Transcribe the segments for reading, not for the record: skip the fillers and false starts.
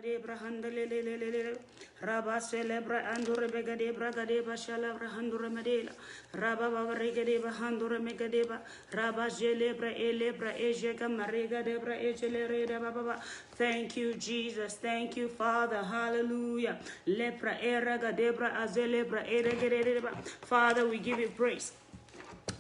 debra handelelelele raba celebra andore begadebra gadeba shalabra handure medela raba baregedeba handure megadeba raba jelebra elebra ejega marega debra ejelere baba. Thank you, Jesus. Thank you, Father. Hallelujah. Lepra eraga debra azelebra eregedeba. Father, we give you praise.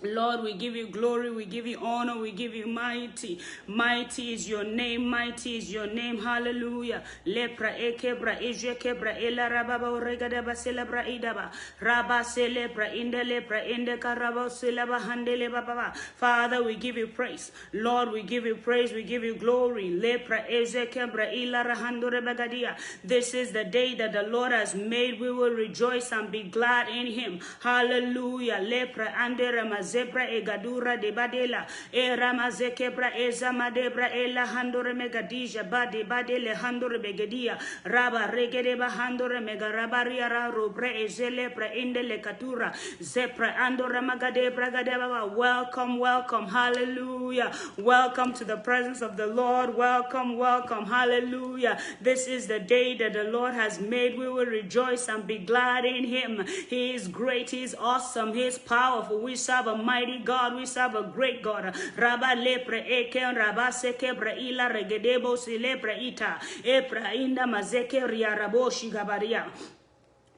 Lord, we give you glory, we give you honor, we give you mighty. Mighty is your name, mighty is your name. Hallelujah. Lepra ekebra ejekebra ela rababa oregadaba celebra idaba. Rabba celebra inde lepra inde karaba celeba handele baba. Father, we give you praise. Lord, we give you praise, we give you glory. Lepra ejekebra ila rahandure bagadia. This is the day that the Lord has made. We will rejoice and be glad in him. Hallelujah. Lepra ande zebra egadura de badela e ramazekebra ezamadebra ela handore megadija bade badele handore begedia raba regedeba handore megarabaria robre ezelepra indele katura zepra andore magadebra gadeba. Welcome, welcome, hallelujah. Welcome to the presence of the Lord. Welcome, welcome, hallelujah. This is the day that the Lord has made. We will rejoice and be glad in him. He is great, he is awesome, he is powerful. We serve a mighty God, we serve a great God. Rabba lepre eken rabba sekebra ila regedebo silepra ita epra inda mazeke riarabo shigabaria.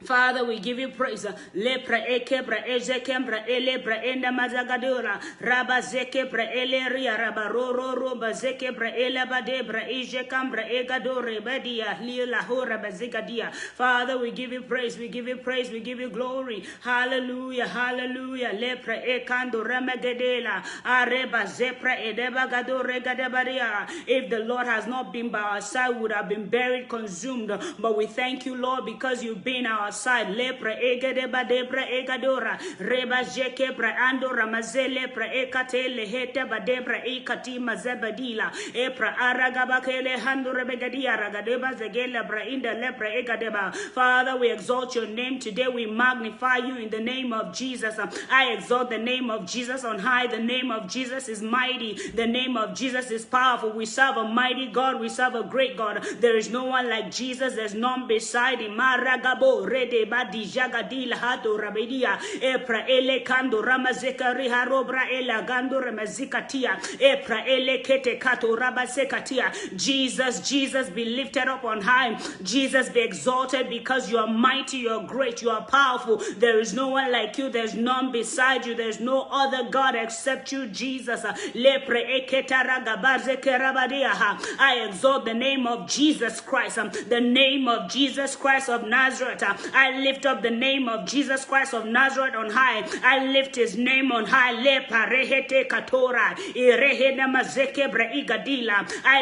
Father, we give you praise. Lepra ekebra ezekembra elebra enda mazagadura raba zekebra eleria raba roro bazekebra elaba debra ejekambra egadore badia lila hora bazigadia. Father, we give you praise, we give you praise, we give you glory. Hallelujah, hallelujah. Lepra ekando ramagedela areba zepra edeba gadore gadabaria. If the Lord has not been by our side, we would have been buried, consumed. But we thank you, Lord, because you've been our side. Lepra egedeba debra egadora reba jekebra andora mazele pra ekatele hete badebra ekati mazebadila epra aragabakele handore begadia ragadeba zegela bra inda lepra egadeba. Father, we exalt your name today. We magnify you in the name of Jesus. I exalt the name of Jesus on high. The name of Jesus is mighty. The name of Jesus is powerful. We serve a mighty God. We serve a great God. There is no one like Jesus. There's none beside him. Maragabo rede badi jagadila hado rabedia epra ele kando ramazeka riharobra ela gando ramazikatia epra ele kete kato rabasekatia. Jesus, Jesus, be lifted up on high. Jesus, be exalted because you are mighty, you are great, you are powerful. There is no one like you. There's none beside you. There's no other God except you, Jesus. Lepre eketa ragabazeke rabadia. I exalt the name of Jesus Christ, the name of Jesus Christ of Nazareth. I lift up the name of Jesus Christ of Nazareth on high. I lift his name on high. I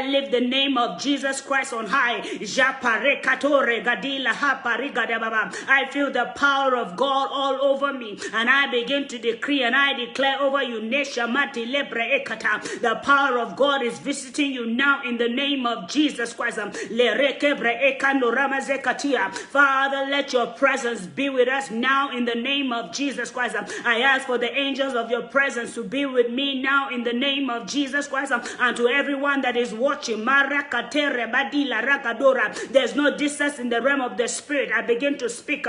lift the name of Jesus Christ on high. I feel the power of God all over me, and I begin to decree and I declare over you, the power of God is visiting you now in the name of Jesus Christ. Father, let your presence be with us now in the name of Jesus Christ. I ask for the angels of your presence to be with me now in the name of Jesus Christ, and to everyone that is watching. There's no distance in the realm of the spirit. I begin to speak.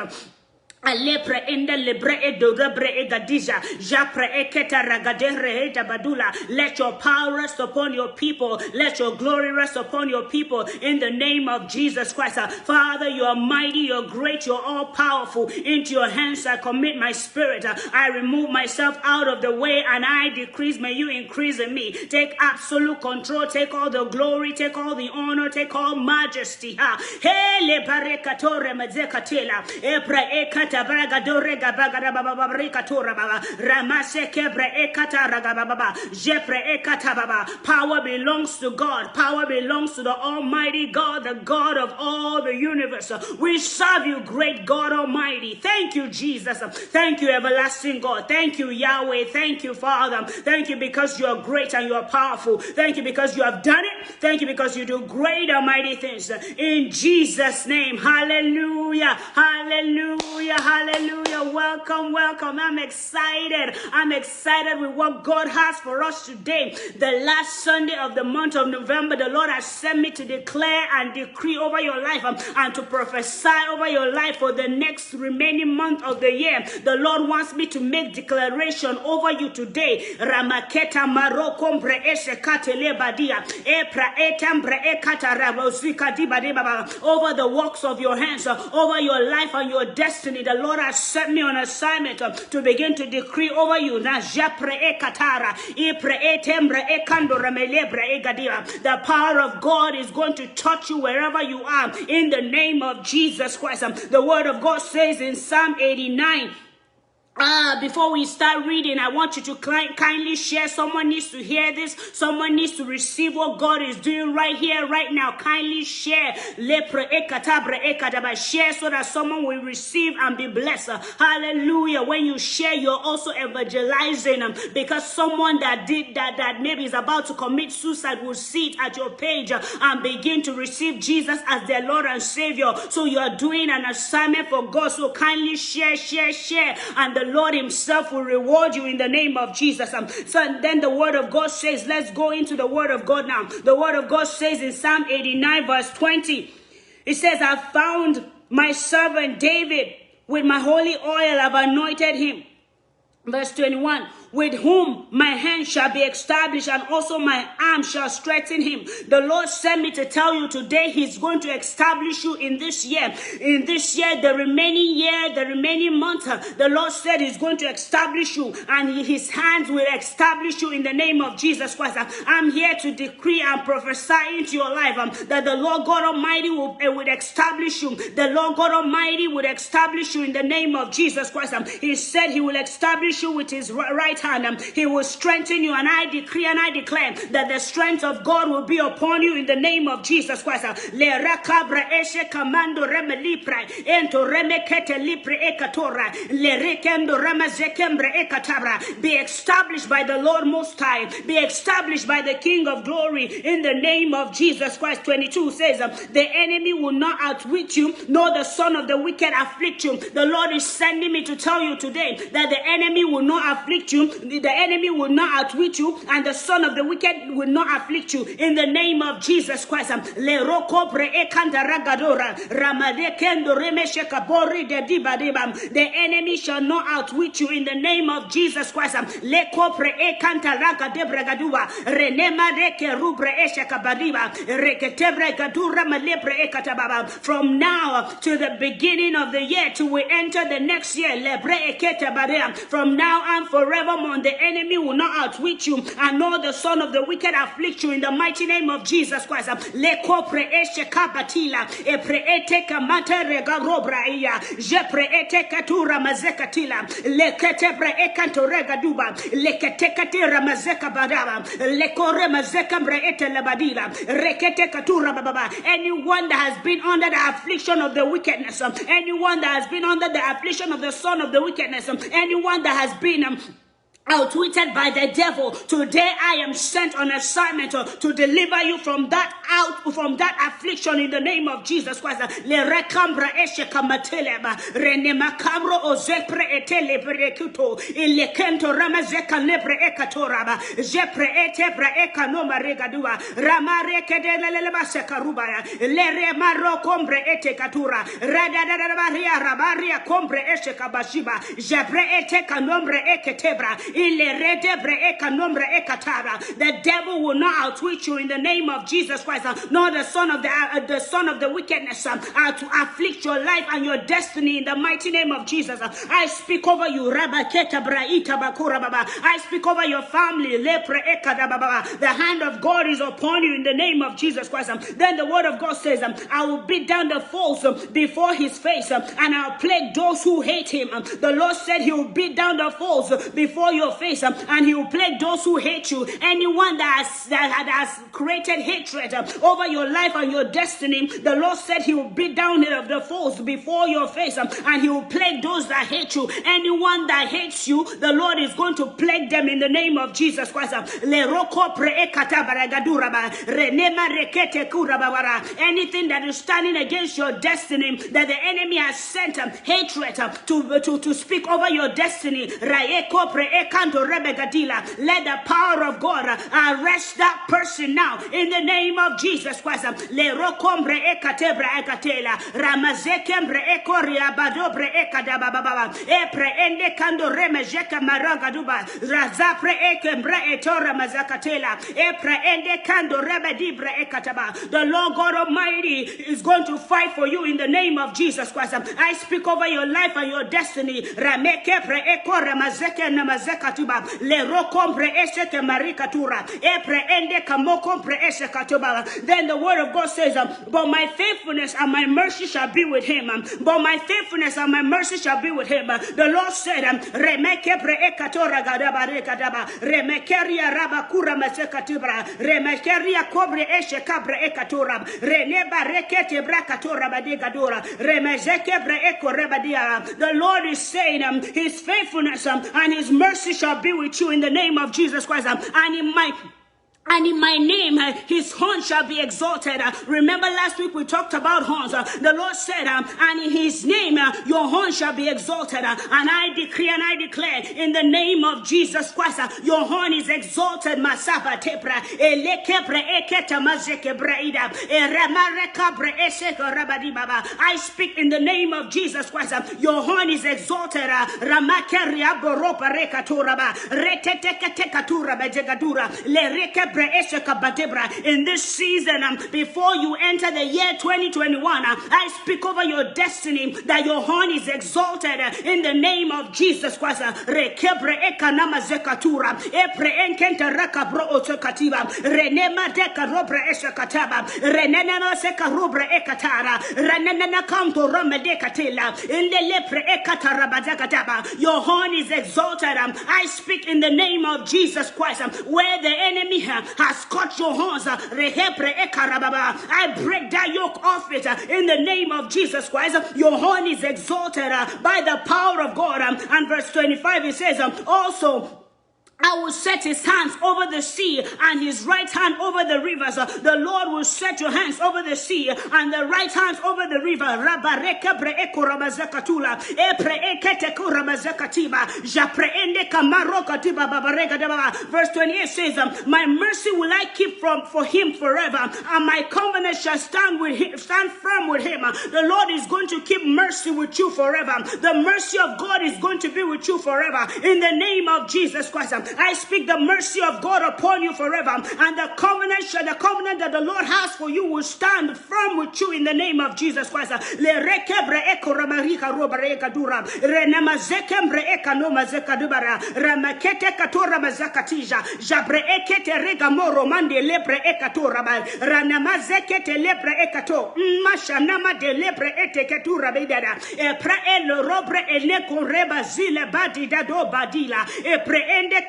Alepre ende lebre edo rebre egadija japre eketa ragadere eta badula. Let your power rest upon your people. Let your glory rest upon your people in the name of Jesus Christ. Father, you are mighty, you're great, you're all powerful. Into your hands I commit my spirit. I remove myself out of the way and I decrease. May you increase in me. Take absolute control. Take all the glory. Take all the honor. Take all majesty. Hele barekatore mazekatela epra ekata power belongs to God. Power belongs to the Almighty God, the God of all the universe. We serve you, great God Almighty. Thank you, Jesus. Thank you, everlasting God. Thank you, Yahweh. Thank you, Father. Thank you because you are great and you are powerful. Thank you because you have done it. Thank you because you do great and mighty things. In Jesus' name, hallelujah, hallelujah, hallelujah. Welcome, welcome. I'm excited. I'm excited with what God has for us today. The last Sunday of the month of November, the Lord has sent me to declare and decree over your life and to prophesy over your life for the next remaining month of the year. The Lord wants me to make declaration over you today. Ramaketa marokombre eshekatele badia epra etambre ekatarabosika dibadeba, over the works of your hands, over your life and your destiny. The Lord has set me on assignment to begin to decree over you. The power of God is going to touch you wherever you are in the name of Jesus Christ. The word of God says in Psalm 89. Before we start reading, I want you to kindly share. Someone needs to hear this. Someone needs to receive what God is doing right here, right now. Kindly share. Share so that someone will receive and be blessed. Hallelujah. When you share, you're also evangelizing, because someone that did that maybe is about to commit suicide will see it at your page and begin to receive Jesus as their Lord and Savior. So you are doing an assignment for God. So kindly share, and the Lord himself will reward you in the name of Jesus. So then the word of God says, let's go into the word of God now. The word of God says in Psalm 89 verse 20, it says, I found my servant David, with my holy oil I've anointed him. Verse 21, with whom my hand shall be established, and also my arm shall strengthen him. The Lord sent me to tell you today, he's going to establish you in this year. In this year, the remaining month, the Lord said he's going to establish you, and his hands will establish you in the name of Jesus Christ. I'm here to decree and prophesy into your life that the Lord God Almighty would establish you. The Lord God Almighty would establish you in the name of Jesus Christ. He said he will establish you with his right hand. He will strengthen you, and I decree and I declare that the strength of God will be upon you in the name of Jesus Christ. Be established by the Lord Most High. Be established by the King of Glory in the name of Jesus Christ. 22 says, the enemy will not outwit you, nor the son of the wicked afflict you. The Lord is sending me to tell you today that the enemy will not afflict you, the enemy will not outwit you, and the son of the wicked will not afflict you in the name of Jesus Christ. The enemy shall not outwit you in the name of Jesus Christ. From now to the beginning of the year till we enter the next year, from now and forevermore, the enemy will not outwit you, and nor the son of the wicked afflict you in the mighty name of Jesus Christ. Anyone that has been under the affliction of the wickedness, anyone that has been under the affliction of the son of the wickedness, anyone that has been outwitted by the devil, today I am sent on assignment to deliver you from that affliction in the name of Jesus Christ. Le recambra esheka mateleba rene macambro ozepre etele perekuto ile kento ramazeka lebre ekatoraba jepre etebra ekanoma regadua ramare kedelele basekaruba le remaro combre etekatura radadadabaria rabaria combre esheka bashiba jepre etekanombre eketebra. The devil will not outwit you in the name of Jesus Christ, nor the son of the wickedness to afflict your life and your destiny in the mighty name of Jesus. I speak over you. I speak over your family. The hand of God is upon you in the name of Jesus Christ. Then the word of God says, I will beat down the foes before his face, and I'll plague those who hate him. The Lord said he will beat down the foes before your your face, and he will plague those who hate you. Anyone that has created hatred over your life and your destiny, the Lord said he will beat down the foes before your face, and he will plague those that hate you. Anyone that hates you, the Lord is going to plague them in the name of Jesus Christ. Anything that is standing against your destiny, that the enemy has sent hatred to speak over your destiny, let the power of God arrest that person now in the name of Jesus Christ. The Lord God Almighty is going to fight for you in the name of Jesus Christ. I speak over your life and your destiny. Then the word of God says, but my faithfulness and my mercy shall be with him. But my faithfulness and my mercy shall be with him. The Lord said, Remekeria Rabakura Masekatibra, Remekeria Cobre Eshe Cabra Ekatura, Reneba Rekete Brakatora Badegadura, Remezeke Breko Rebadia. The Lord is saying, his faithfulness and his mercy shall be with you in the name of Jesus Christ. And in my name, his horn shall be exalted. Remember last week we talked about horns. The Lord said, and in his name, your horn shall be exalted. And I decree and I declare, in the name of Jesus Christ, your horn is exalted. Masaba tepra, elekepre eketa mazeke braida, eramarekabra eseko rabadi baba. I speak in the name of Jesus Christ. Your horn is exalted. Ramakeria boropa rekaturaba, retetekatekatura bejegadura, lerekebre. In this season, before you enter the year 2021, I speak over your destiny that your horn is exalted in the name of Jesus Christ. Rekebre ekanama zekatura, epre enkenta rakabro otokatiba, renema deka robre eshakataba, renena seka robre ekatara, renena kanto romedekatela, in the lepre ekatarabazakataba. Your horn is exalted. I speak in the name of Jesus Christ, where the enemy has cut your horns. I break that yoke off it in the name of Jesus Christ. Your horn is exalted by the power of God. And verse 25 it says, also I will set his hands over the sea and his right hand over the rivers. The Lord will set your hands over the sea and the right hands over the river. Verse 28 says, my mercy will I keep for him forever, and my covenant shall stand firm with him. The Lord is going to keep mercy with you forever. The mercy of God is going to be with you forever in the name of Jesus Christ. I speak the mercy of God upon you forever, and the covenant that the Lord has for you will stand firm with you in the name of Jesus Christ.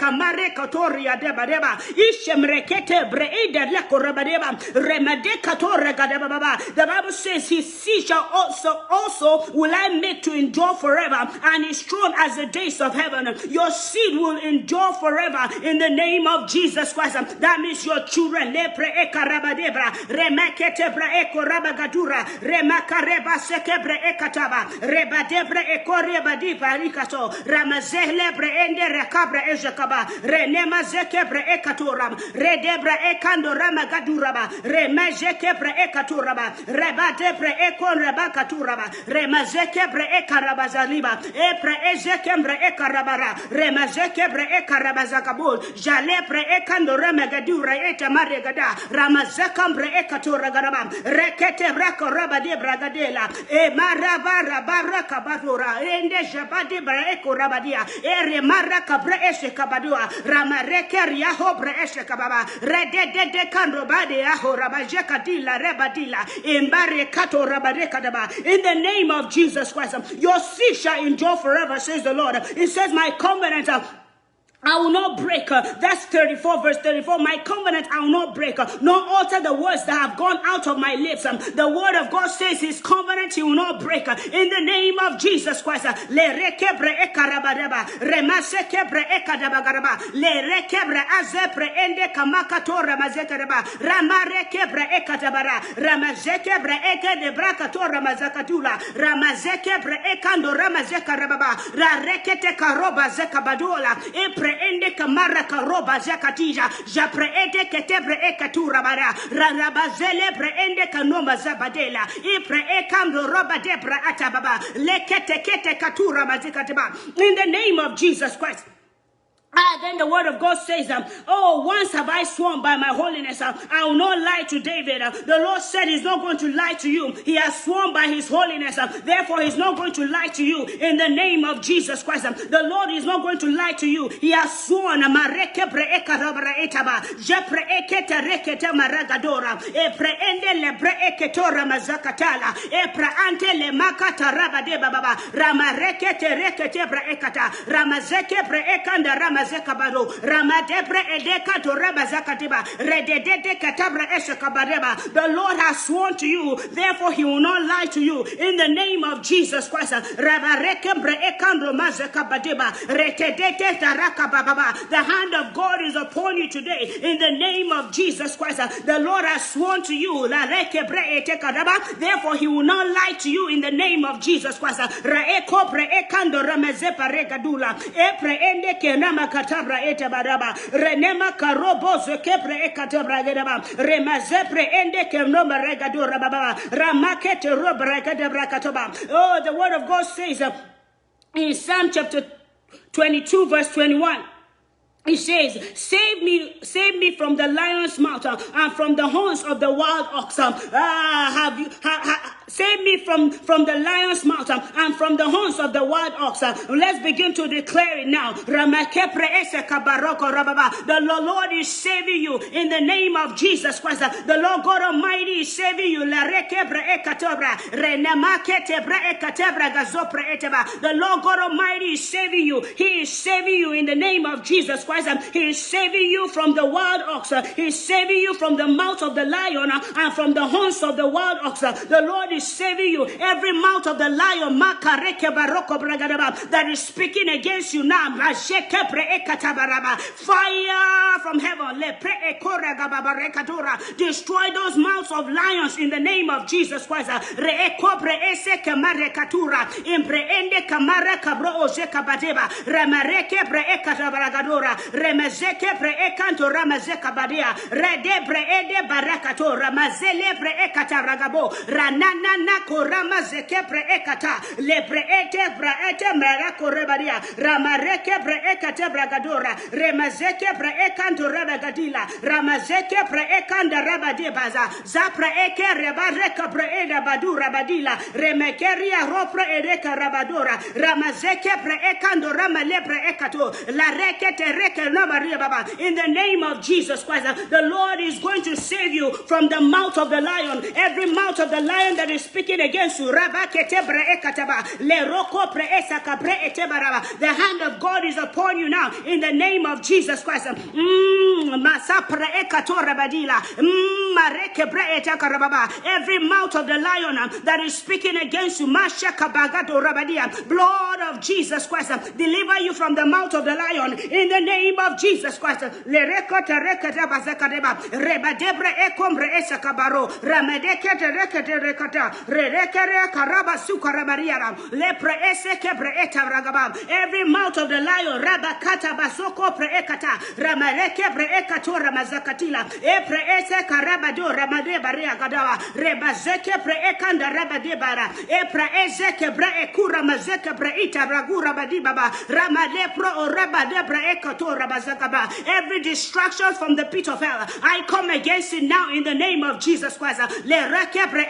Katoria debadeba ishemrekete breida lekorabadeba remade katora gadeba. The Bible says his seed shall also will I make to endure forever, and his throne as the days of heaven. Your seed will endure forever in the name of Jesus Christ. That means your children lepre ekarabadebra remakete bra ekorabagadura remakareba sekebre ekataba rebadebre ekorebadipa rikato ramazehle bre ende rekabra ejakaba renema zekebre ekaturam redebra ekandorama gaduraba remajekebre ekaturaba rebadebre ekonrebakaturaba remazekebre ekarabazaliba epre ezekembre ekarabara remazekebre ekarabazakabul jalepre ekandorama gadura etamaregada ramazekambre ekaturagaba rekete brakoraba debra gadela e marabara baraka batura ende jabade bra ekorabadia ere maraka bre eshekabadua ramarekeria hobre eshekababa redede kandrobade ahorabajekadila rebadila embare kato rabarekadaba. In the name of Jesus Christ, your seed shall endure forever, says the Lord. It says, my covenant I will not break. That's 34, verse 34. My covenant I will not break, nor alter the words that have gone out of my lips. The word of God says his covenant he will not break. In the name of Jesus Christ. Le rekebre ekarabadaba, remasekebre ekadabagaraba, le rekebre azepre ende kamakatora mazekaraba, ramarekebre ekadabara, ramazekebre ekedebrakatora mazakatula, ramazekebre ekando ramazekarababa, rarekete karoba zekabadola, ende kamara karoba zakatija japreede ketebre ekatura bara rarabazele preende kanoma zabadela ipre ekando roba debra atababa lekete kete katura mazikataba. In the name of Jesus Christ. Then the word of God says, oh, once have I sworn by my holiness, I will not lie to David. The Lord said he's not going to lie to you. He has sworn by his holiness. Therefore, he's not going to lie to you in the name of Jesus Christ. The Lord is not going to lie to you. He has sworn. The Lord has sworn to you, therefore he will not lie to you in the name of Jesus Christ. The hand of God is upon you today in the name of Jesus Christ. The Lord has sworn to you, therefore he will not lie to you in the name of Jesus Christ. Katabra etabaraba renema karobozo kepre ekatabra gedaba remazepre ende kenoma regadura baba ramakete robra kadabra katoba. Oh, the word of God says in Psalm chapter 22 verse 21. He says, save me from the lion's mouth and from the horns of the wild ox. Save me from the lion's mouth and from the horns of the wild ox. Let's begin to declare it now. The Lord is saving you in the name of Jesus Christ. The Lord God Almighty is saving you. The Lord God Almighty is saving you. He is saving you in the name of Jesus Christ. He is saving you from the wild ox. He is saving you from the mouth of the lion and from the horns of the wild ox. The Lord is saving you. Every mouth of the lion that is speaking against you now, fire from heaven, destroy those mouths of lions in the name of Jesus Christ. Remezeke pre ekanto ramazeka badia redebre ede barakato ramazele pre ekata ragabo ranana nako ramazeke pre ekata lebre ete bra ete marako rebadia ramareke pre ekate bragadora remazeke pre ekanto rabagadila ramazeke pre ekanda rabade baza zapre eke rebareka pre eda badura badila remekeria ropre edeka rabadora ramazeke pre ekando ramale pre ekato la rekete in the name of Jesus Christ. The Lord is going to save you from the mouth of the lion. Every mouth of the lion that is speaking against you. The hand of God is upon you now in the name of Jesus Christ. Every mouth of the lion that is speaking against you. Blood of Jesus Christ, deliver you from the mouth of the lion in the name of Jesus Christ. Le rekota rekata bazakadeba reba debre ekombre esakabaro ramedeke rekete rekata rekere karaba sukarabariara le preese kebre etaragaba. Every mouth of the lion rabakata basoko preekata ramaleke preekato ramazakatila e preese karabado ramade baria gadawa reba zeke preekanda rabade bara e preese kebre ekura mazeke preita ragura badibaba ramade pro rabade preekato. Every distraction from the pit of hell, I come against it now in the name of Jesus Christ. Every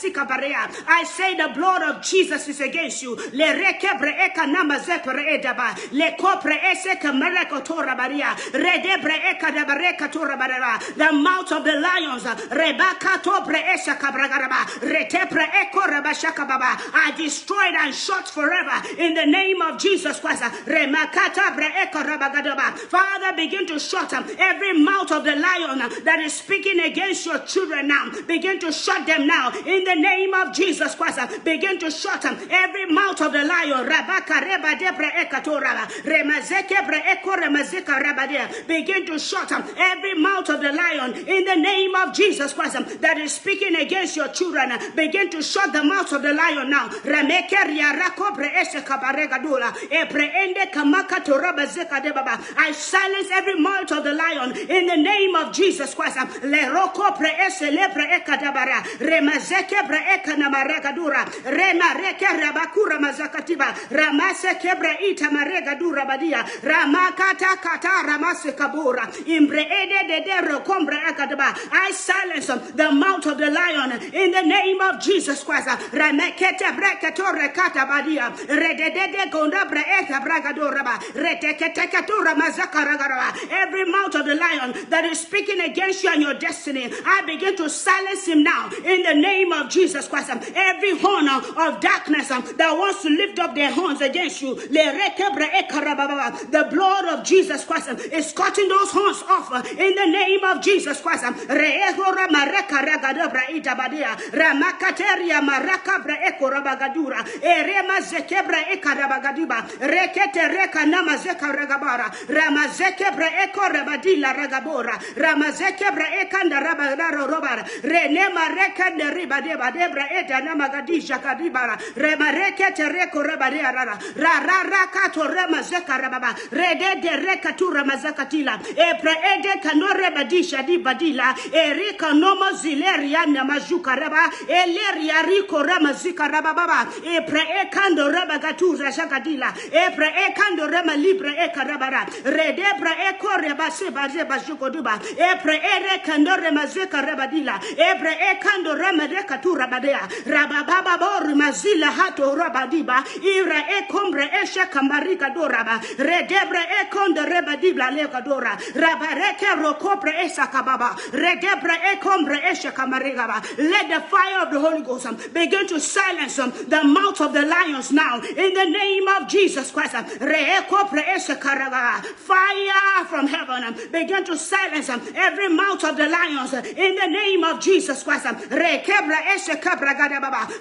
I say the blood of Jesus is against you. Le rekebre eka namazepre edaba. Le kopre eseka merekotora baria. Redebre eka dabarekatora barara. The mouth of the lions. Rebaka tobre esaka bragaraba. Retepre eko rabashaka baba. I destroyed and shot forever in the name of Jesus Christ. Remakata bre eko rabagadaba. Father, begin to shut every mouth of the lion that is speaking against your children now. Begin to shut them now in the name of Jesus Christ. Begin to shut every mouth of the lion. Rabaka reba debre ekatora remazeke bre eko remazeka rabade. Begin to shut every mouth of the lion in the name of Jesus Christ that is speaking against your children. Begin to shut the mouth of the lion now. Rameke riarako bre eseka baregadula e pre ende kamaka to rabazeka de baba. I silence every mouth of the lion in the name of Jesus Christ. Le roko pre ese le pre ekadabara remazeke pre ekanamarega rema reke rabakura mazakatiba ramase kebre ita marega dura badia ramakata kata ramase kabura imbre ede de rokombre akadaba. I silence the mouth of the lion in the name of Jesus Christ. Ramekete breketore kata badia redede gonda bre eta bragadora ba reteketekatura mazakaragaraba. Every mouth of the lion that is speaking against you and your destiny, I begin to silence him now in the name of Jesus Christ. Every horn of darkness that wants to lift up their horns against you, the blood of Jesus Christ is cutting those horns off in the name of Jesus Christ. Ramakateria marakabra ekorabagadura erema zekebra ekarabagadiba rekete reka namazeka ragabara ramazekebra ekorabadila ragabora ramazekebra ekanda rabadara robara renema rekande ribadeba debra eta namagadisha kadibara rema rekete reko rabadea rara rara kato ramazeka rababa redede rekatura mazakatila epra ede kanore badisha di badila erika nomo zileria namajuka raba eleria riko ramazika rababa epra ekando rabagatura shakadila epra ekando rama libre ekarabara redebra ekore baseba zeba shukoduba epra ere kandore mazeka rabadila epra ekando rama rekatura badea rababa bor mazila hato rabadiba ira ekombre esha kambarika doraba redebra ekonde rebadibla lekadora rabareke rokopre esa kababa redebra ekombre esha kamarigaba. Let the fire of the Holy Ghost begin to silence the mouth of the lions now in the name of Jesus Christ. Fire from heaven begin to silence every mouth of the lions in the name of Jesus Christ.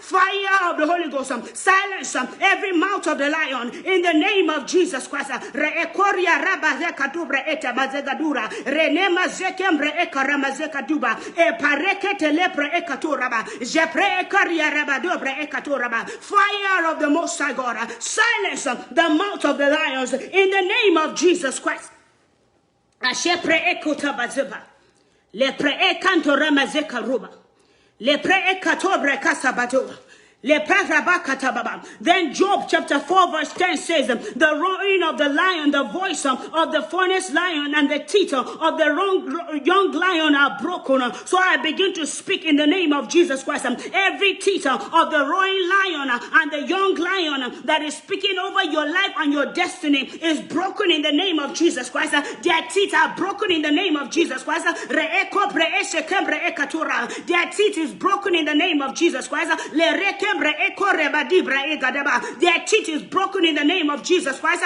Fire of the Holy Ghost silence every mouth of the lion in the name of Jesus Christ. Fire of the Most High God, silence the mouth of the lions in the name of Jesus Christ. Ashepre ekota bazeba, le pre ekanto ramazeka ruba, le pre ekatobre kasabato. Then Job chapter 4 verse 10 says, the roaring of the lion, the voice of the furnace lion, and the teeth of the young lion are broken. So I begin to speak in the name of Jesus Christ. Every teeth of the roaring lion and the young lion that is speaking over your life and your destiny is broken in the name of Jesus Christ. Their teeth are broken in the name of Jesus Christ. Their teeth is broken in the name of Jesus Christ. Their teeth is broken in the name of Jesus Christ.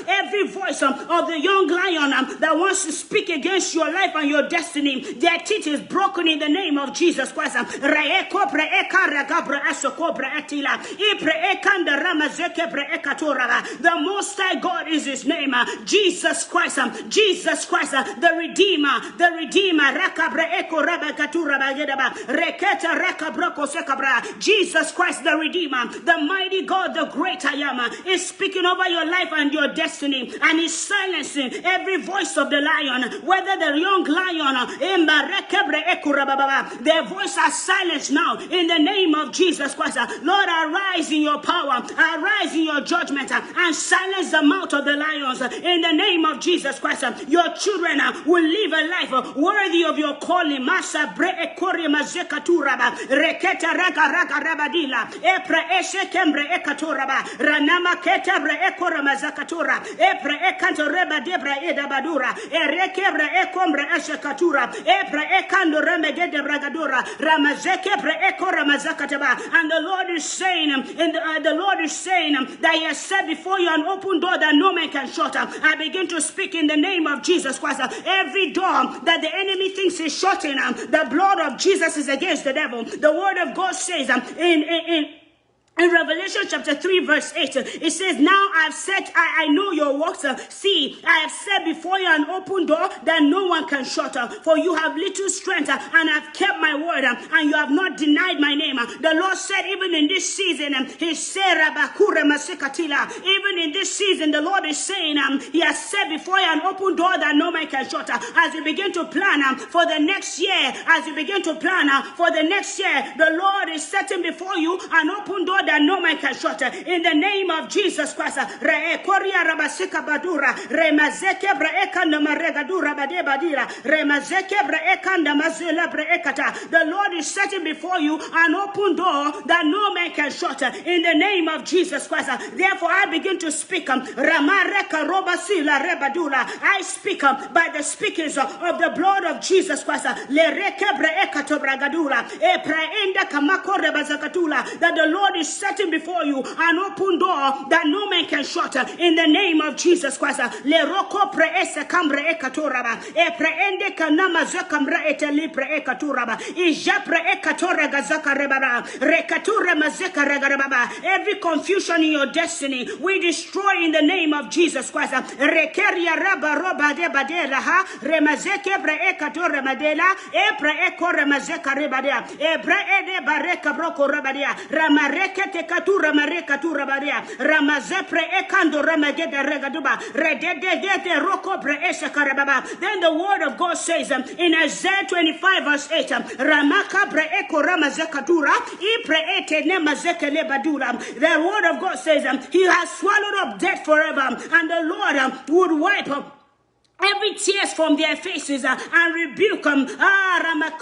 Every voice of the young lion that wants to speak against your life and your destiny, their teeth is broken in the name of Jesus Christ. The Most High God is his name. Jesus Christ. Jesus Christ. The Redeemer, the Redeemer. Rakabre eko rabakatura bagedaba. Reketa rakabroko sekabra. Jesus Christ, the Redeemer, the mighty God, the great I am, is speaking over your life and your destiny, and is silencing every voice of the lion, whether the young lion, their voice are silenced now in the name of Jesus Christ. Lord, arise in your power, arise in your judgment, and silence the mouth of the lions in the name of Jesus Christ. Your children will live a life worthy of your calling. Masa bre ekori mazekaturaba reketa raga raga rabadila epre eshe kembre ekaturaba ranama keta bre ekora mazakatura epre ekanto reba debra edabadura erekebre ekombre eshe katura epre ekando remegede bragadura ramazeke bre ekora mazakataba. And the Lord is saying, the Lord is saying that He has set before you an open door that no man can shut. I begin to speak in the name of Jesus Christ. Every door that the enemy thinks is shutting, the blood of Jesus is against the devil. The word of God says in Revelation chapter 3 verse 8, it says, now I have said, I know your works. See, I have set before you an open door that no one can shut. For you have little strength, and have kept my word, and you have not denied my name. The Lord said, even in this season, He said, even in this season, the Lord is saying, He has set before you an open door that no man can shut. As you begin to plan for the next year, as you begin to plan for the next year, the Lord is setting before you an open door that no man can shut. In the name of Jesus Christ. The Lord is setting before you an open door that no man can shut. In the name of Jesus Christ. Therefore, I begin to speak. I speak by the speakings of the blood of Jesus Christ. That the Lord is setting before you an open door that no man can shut. In the name of Jesus Christ. Le roko pre ese cambre ekatoraba e preende kanama zakamra eteli pre ekaturaba ija pre ekatora gazaka rebara rekatura mazeka regarababa. Every confusion in your destiny we destroy in the name of Jesus Christ. Rekeria raba roba de badela ha remazeke pre ekatora madela e pre ekore mazeka rebadea e pre ede bareka broko rebadea ramareke te katura mareka tura baria ramazepre ekando ramagede regaduba rededegete roko pre eshakarababa. Then the word of God says in Isaiah 25 verse 8, ramaka pre eko ramazekatura ipre ete nemazeke lebadura. The word of God says He has swallowed up death forever, and the Lord would wipe up every tears from their faces and rebuke them. The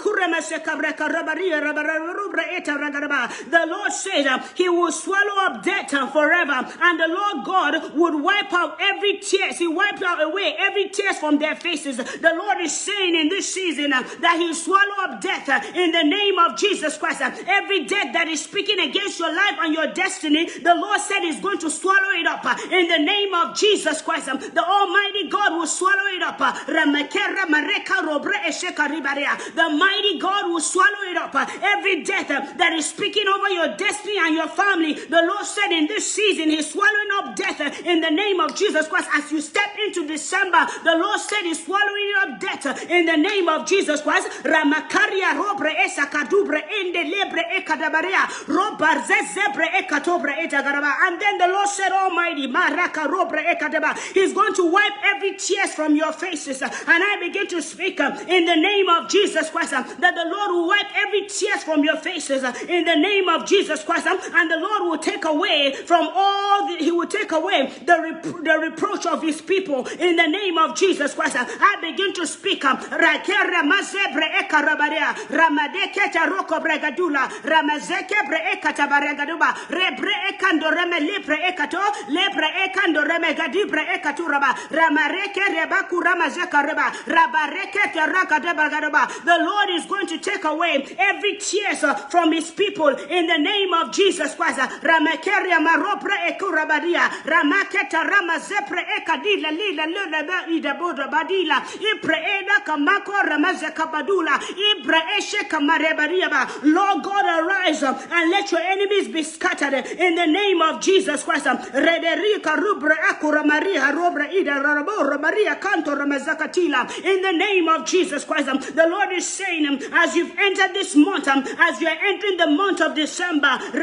Lord says He will swallow up death forever, and the Lord God would wipe out every tears. He wiped out away every tears from their faces. The Lord is saying in this season that He will swallow up death in the name of Jesus Christ. Every death that is speaking against your life and your destiny, the Lord said He's going to swallow it up in the name of Jesus Christ. The Almighty God will swallow it up. The mighty God will swallow it up. Every death that is speaking over your destiny and your family, the Lord said in this season He's swallowing up death in the name of Jesus Christ. As you step into December, the Lord said He's swallowing up death in the name of Jesus Christ. Ramakaria robre esakadubre ende lebre ekadabarea robar zezebre ekatobre etagaraba. And then the Lord said, Almighty maraka robre ekadaba, He's going to wipe every tears from your faces. And I begin to speak in the name of Jesus Christ that the Lord will wipe every tears from your faces in the name of Jesus Christ, and the Lord will take away from He will take away the reproach of His people in the name of Jesus Christ. I begin to speak rakera mazebre ekarabarea ramadeketa roko bregadula ramazeke bre ekatabaregaduba rebre ekando reme lepre ekato lepre ekando reme gadibre ekaturaba ramareke rebaku ramazeka reba rabareke teraka debagadaba. The Lord is going to take away every tears from His people in the name of Jesus Christ. Ramakeria maropre ekurabadia ramaketa ramazepre ekadila lila lula ida boda badila ipre eda kamako ramazeka badula ibre eshe kamarebariaba. Lord God, arise and let your enemies be scattered in the name of Jesus Christ. Rederika rubre akura maria robra ida rabora maria In the name of Jesus Christ, the Lord is saying, as you've entered this month, as you are entering the month of December, as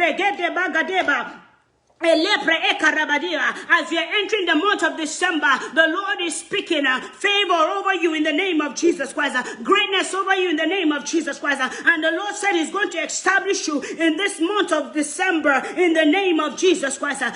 you are entering the month of December, the Lord is speaking favor over you in the name of Jesus Christ, greatness over you in the name of Jesus Christ. And the Lord said He's going to establish you in this month of December in the name of Jesus Christ. One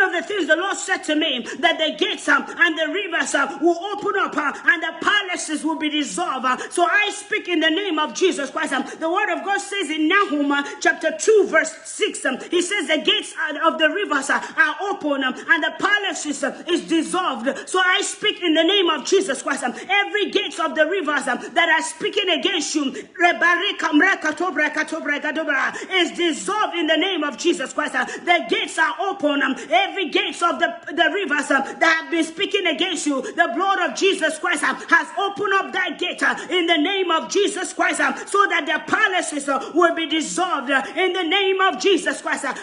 of the things the Lord said to me, that the gates and the rivers will open up and the palaces will be dissolved. So I speak in the name of Jesus Christ. The word of God says in Nahum chapter 2 verse 6, He says the gates of the rivers are open and the palaces is dissolved. So I speak in the name of Jesus Christ. Every gate of the rivers that are speaking against you is dissolved in the name of Jesus Christ. The gates are open. Every gates of the rivers that have been speaking against you, the blood of Jesus Christ has opened up that gate in the name of Jesus Christ, so that the palaces will be dissolved in the name of Jesus Christ. The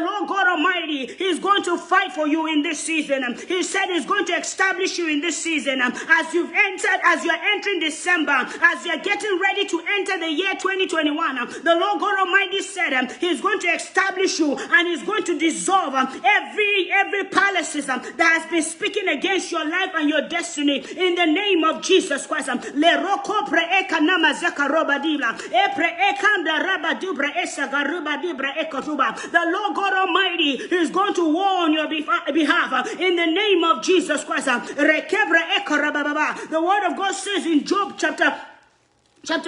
Lord God Almighty is going to fight for you in this season. He said He's going to establish you in this season. As you're entering December, as you're getting ready to enter the year 2021, the Lord God Almighty said He's going to establish you and He's going to dissolve every palaces that has been speaking against your life and your destiny in the name of Jesus Christ. The Lord God Almighty is going to war on your behalf in the name of Jesus Christ. The word of God says in Job chapter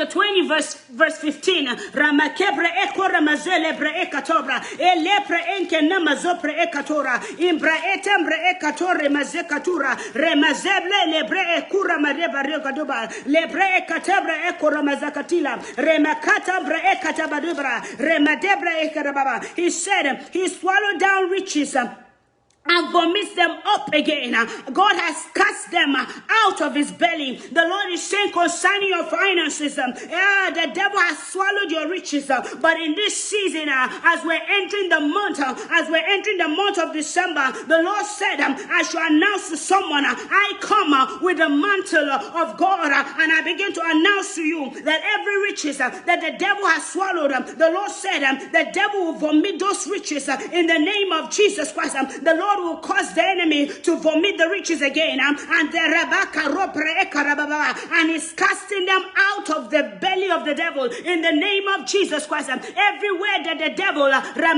20 verse 15, Ramakebre ekora mazelebre ekatobra elepre enke namazopre ekatora imbra etembre ekatore mazekatura remazeble lebre ekura mareba regadoba lebre ekatebre ekora mazakatila remakatabre ekatabadubra remadebre ekarababa. He said He swallowed down riches and vomits them up again. God has cast them out of His belly. The Lord is saying concerning your finances, the devil has swallowed your riches. But in this season, as we're entering the month of December, the Lord said, I shall announce to someone, I come with the mantle of God, and I begin to announce to you that every riches that the devil has swallowed, the Lord said, the devil will vomit those riches in the name of Jesus Christ. The Lord will cause the enemy to vomit the riches again, and is casting them out of the belly of the devil in the name of Jesus Christ. Everywhere that the devil everywhere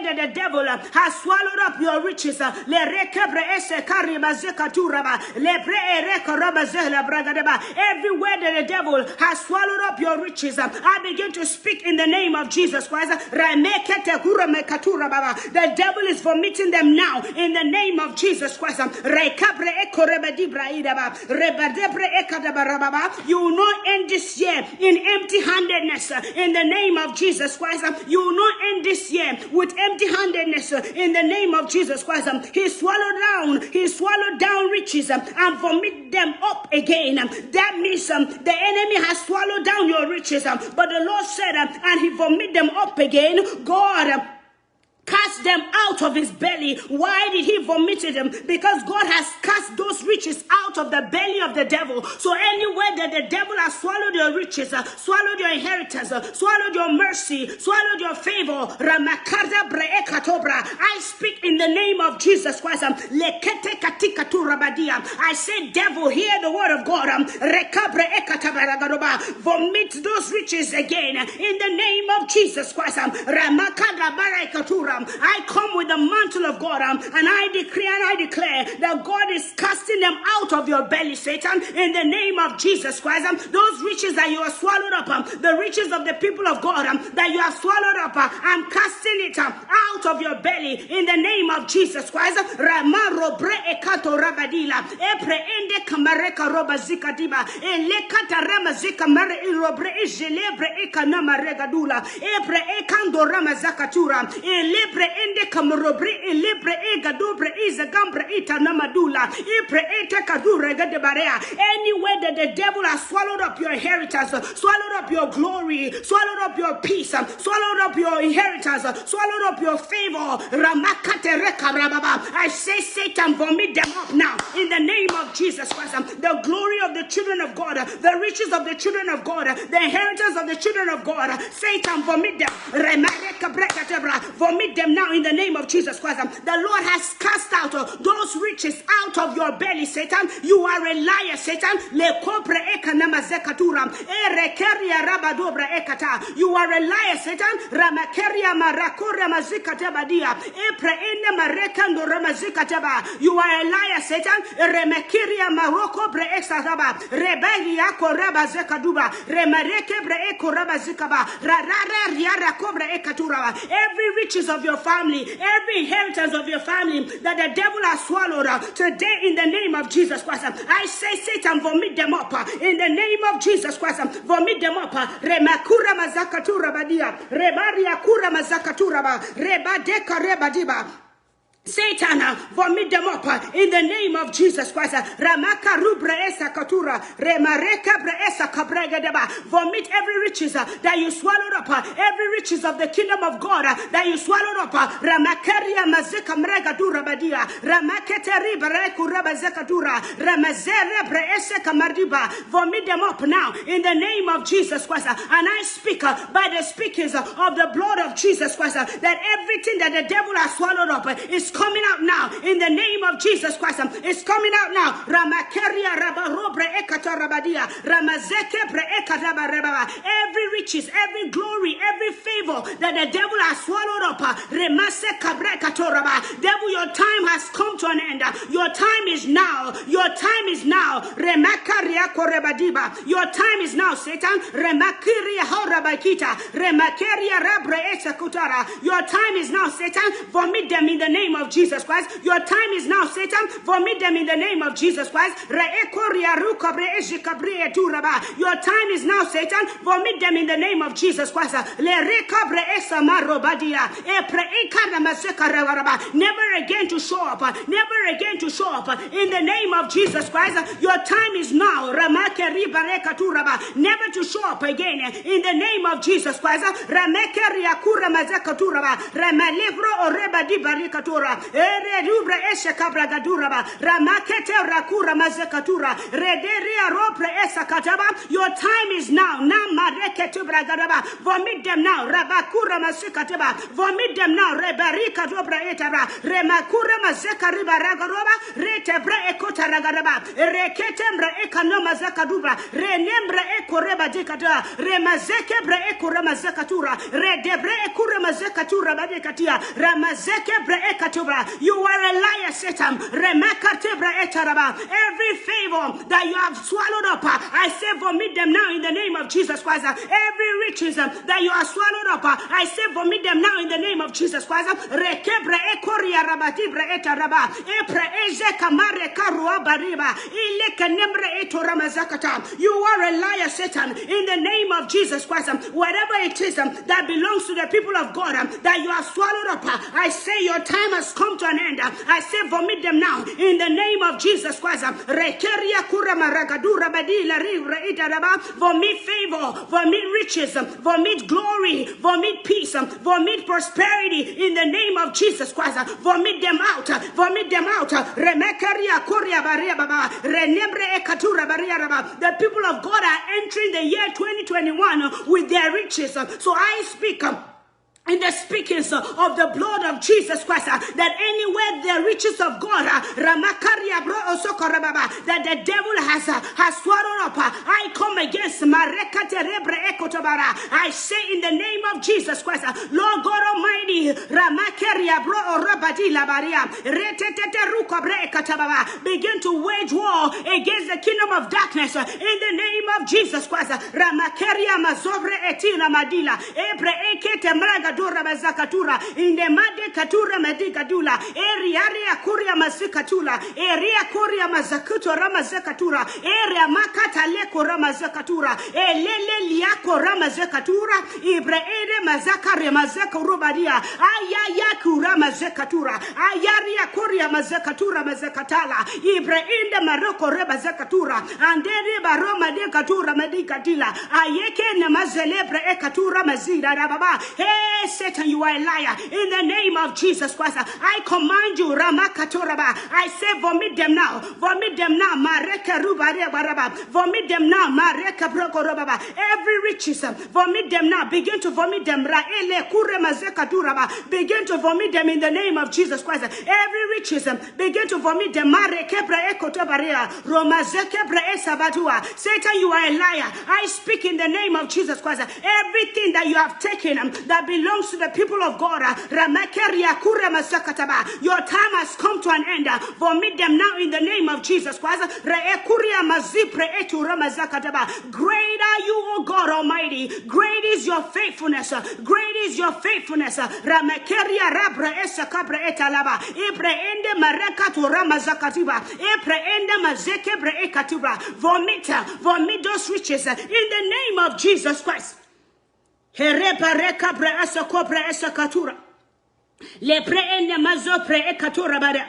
that the devil has swallowed up your riches, everywhere that the devil has swallowed up your riches, I begin to speak in the name of Jesus Christ. The devil is vomiting them now in the name of Jesus Christ. You will not end this year in empty-handedness in the name of Jesus Christ. You will not end this year with empty-handedness in the name of Jesus Christ. He swallowed down riches and vomit them up again. That means the enemy has swallowed down your riches, but the Lord said, and He vomit them up again. God cast them out of His belly. Why did He vomit them? Because God has cast those riches out of the belly of the devil. So anywhere that the devil has swallowed your riches, swallowed your inheritance, swallowed your mercy, swallowed your favor, I speak in the name of Jesus Christ. I say, devil, hear the word of God. Vomit those riches again in the name of Jesus Christ. I come with the mantle of God, and I decree and I declare that God is casting them out of your belly, Satan, in the name of Jesus Christ. Those riches that you have swallowed up, the riches of the people of God that you have swallowed up, I'm casting it out of your belly in the name of Jesus Christ. lebre ende kamrobre lebre gadobre izagambre itanamadula ipre ete kadure gadebarea. Anywhere that the devil has swallowed up your inheritance, swallowed up your glory, swallowed up your peace, swallowed up your inheritance, swallowed up your favor. I say, Satan, vomit them up now in the name of Jesus Christ. The glory of the children of God, the riches of the children of God, the inheritance of the children of God. Satan, vomit them. Vomit them now in the name of Jesus Christ. The Lord has cast out those riches out of your belly, Satan. You are a liar, Satan. You are a liar, Satan. You are a liar, Satan. Every riches of your family, every inheritance of your family that the devil has swallowed today in the name of Jesus Christ, I say, Satan, vomit them up in the name of Jesus Christ. Vomit them up. Remakura mazakatura badia. Rebaria kura mazakatura ba. Rebadeka rebadiba. Satan, vomit them up in the name of Jesus Christ. Ramaka rubre esa katura, remareka bre esa kabregadeba. Vomit every riches that you swallowed up, every riches of the kingdom of God that you swallowed up. Ramakaria mazeka mregadura badia, ramaketeri bareku rabazekatura, ramazere bre esa kamardiba. Vomit them up now in the name of Jesus Christ. And I speak by the speakings of the blood of Jesus Christ that everything that the devil has swallowed up is coming out now in the name of Jesus Christ. It's coming out now. Ramakeria rabarobre ekatarabadia ramazeke bre ekatarabareba. Every riches, every glory, every favor that the devil has swallowed up. Remase kabre katoraba. Devil, your time has come to an end. Your time is now. Your time is now. Remakaria korebadiba. Your time is now, Satan. Remakiria horabakita. Remakeria rabre esekutara. Your time is now, Satan. Vomit them in the name of Jesus Christ. Your time is now, Satan. Vomit them in the name of Jesus Christ. Your time is now, Satan. Vomit them in the name of Jesus Christ. Never again to show up. Never again to show up in the name of Jesus Christ. Your time is now. Never to show up again in the name of Jesus Christ. Ere rubre eshe kabragaduraba ramakete rakura mazekatura rederia ropre esa kataba. Your time is now. Namareketu bragadaba. Vomit them now. Rabakura masekataba. Vomit them now. Rebarika dobra etara remakura mazeka ribaragaroba retebra ekota ragadaba reketembra ekanoma zakadubra renembre ekoreba dikata remazeke bre ekora mazekatura redebre ekura mazekatura badekatia ramazeke bre ekatubra. You are a liar, Satan. Every favor that you have swallowed up, I say vomit them now in the name of Jesus Christ. Every riches that you have swallowed up, I say vomit them now in the name of Jesus Christ. You are a liar, Satan, in the name of Jesus Christ. Whatever it is that belongs to the people of God that you have swallowed up, I say your time has come to an end. I say vomit them now in the name of Jesus Christ. Vomit favor, vomit riches, vomit glory, vomit peace, vomit prosperity in the name of Jesus Christ. Vomit them out, vomit them out. The people of God are entering the year 2021 with their riches. So I speak in the speakings of the blood of Jesus Christ, that anywhere the riches of God, that the devil has swallowed up, I come against. I say in the name of Jesus Christ, Lord God Almighty, begin to wage war against the kingdom of darkness in the name of Jesus Christ. kadura mazakatura in the made katura medikadula area kuria mazikatula area kuria mazakutura mazakatura area makata leko ramazakatura elele liako ramazakatura ibrahim mazakare mazakarubadia ayaya kura mazakatura ayaria kuria mazakatura mazakatala ibrahim de maroko reba zakatura andere baroma de katura medikatila ayeke ne mazelebre ekatura mazida baba. Hey Satan, you are a liar. In the name of Jesus Christ, I command you, Ramakatoraba. I say, vomit them now. Vomit them now. Mareka rubare baraba. Vomit them now. Mareka prokorobaba. Every riches, vomit them now. Begin to vomit them. Raele kure mazekaturaba. Begin to vomit them in the name of Jesus Christ. Every riches, begin to vomit them. Marekebra ekotobaria. Romazekebra esabatua. Satan, you are a liar. I speak in the name of Jesus Christ. Everything that you have taken that belongs to the people of God, your time has come to an end. Vomit them now in the name of Jesus Christ. Great are you, O God Almighty. Great is your faithfulness. Great is your faithfulness. Vomit those riches in the name of Jesus Christ. Herepareka asa kopra esa katura. Le preende mazo katura bada.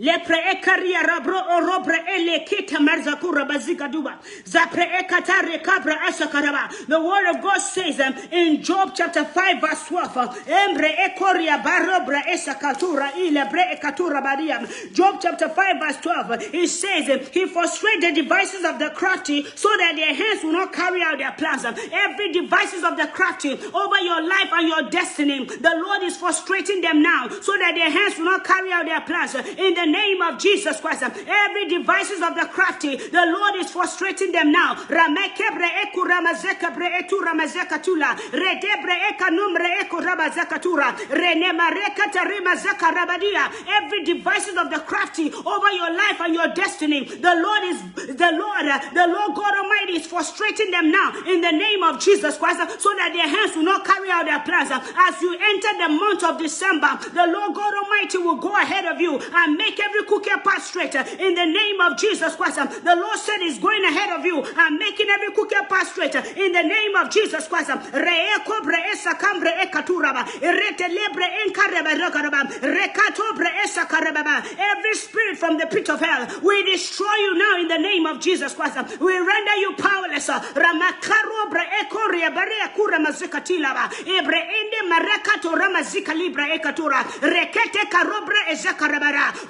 Le ekaria rabro orobre ele kita marzakura bazika duba. Zapre ekatare kabra asa karaba. The word of God says in Job chapter 5 verse 12. Embre ekoria barobra esa katura ile bre ekatura badiam. Job chapter 5 verse 12. It says he frustrates the devices of the crafty so that their hands will not carry out their plans. Every devices of the crafty over your life and your destiny, the Lord is frustrating them now so that their hands will not carry out their plans. In the name of Jesus Christ, every devices of the crafty, the Lord is frustrating them now. Ramekebre eku ramazekebre etu ramazekatula redebre ekanumre eku ramazekatura renemareka ramazekarabadia. Every devices of the crafty over your life and your destiny, the Lord God Almighty is frustrating them now in the name of Jesus Christ, so that their hands will not carry out their plans. As you enter the month of December, the Lord God Almighty will go ahead of you and make every crooked path straight in the name of Jesus Christ. The Lord said He's going ahead of you and making every crooked path straight in the name of Jesus Christ. Every spirit from the pit of hell, we destroy you now in the name of Jesus Christ. We render you powerless.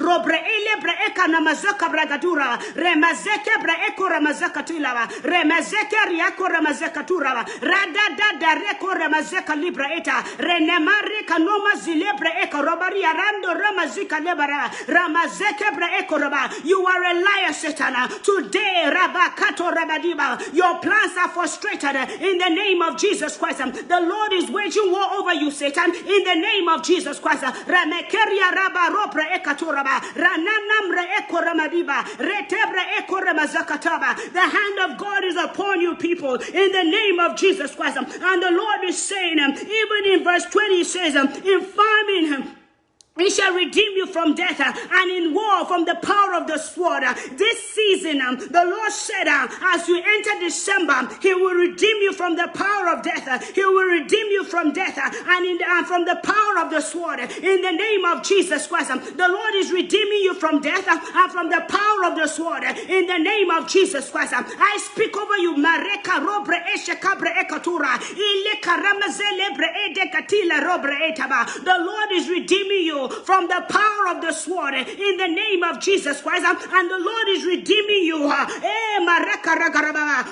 Robre elebre eka namazaka bragadura remazeke bre eko ramazaka tilava remazeke riako ramazaka turava radada dareko ramazeka libra eta renemare kanoma zilebre eka robari arando ramazika lebara ramazeke bre eko roba. You are a liar, Satan. Today rabakato rabadiba, your plans are frustrated in the name of Jesus Christ. The Lord is waging war over you, Satan, in the name of Jesus Christ. Ramekeria raba robre eka turaba. The hand of God is upon you, people, in the name of Jesus Christ. And the Lord is saying, even in verse 20, he says, in famine, He shall redeem you from death and in war from the power of the sword. This season, the Lord said, as you enter December, He will redeem you from the power of death. He will redeem you from death and from the power of the sword. In the name of Jesus Christ, the Lord is redeeming you from death and from the power of the sword. In the name of Jesus Christ, I speak over you. Mareka robre eshekabre ekatura ile karamazelebre edekatila robre etaba. The Lord is redeeming you from the power of the sword in the name of Jesus Christ, and the Lord is redeeming you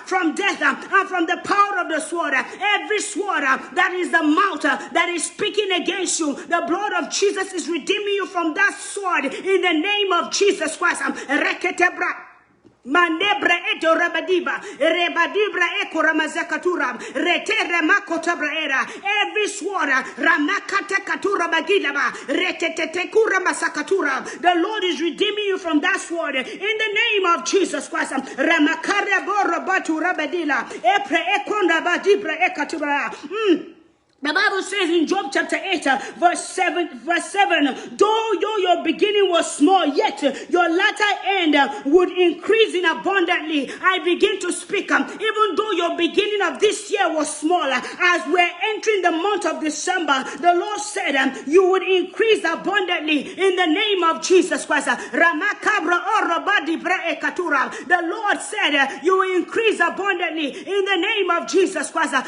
from death and from the power of the sword. Every sword that is the mouth that is speaking against you, the blood of Jesus is redeeming you from that sword in the name of Jesus Christ. Manebra eto rabadiba rebadibra eko ramazakatura retere makotabra era. Every sword ramakata katura bagilaba retete kura masakatura. The Lord is redeeming you from that sword in the name of Jesus Christ. Ramakare borobatu rabadila epre ekonda badibra ekatubra. The Bible says in Job chapter 8, verse 7, though your beginning was small, yet your latter end would increase in abundantly. I begin to speak, even though your beginning of this year was small, as we're entering the month of December, the Lord said you would increase abundantly in the name of Jesus Christ. The Lord said you will increase abundantly in the name of Jesus Christ. The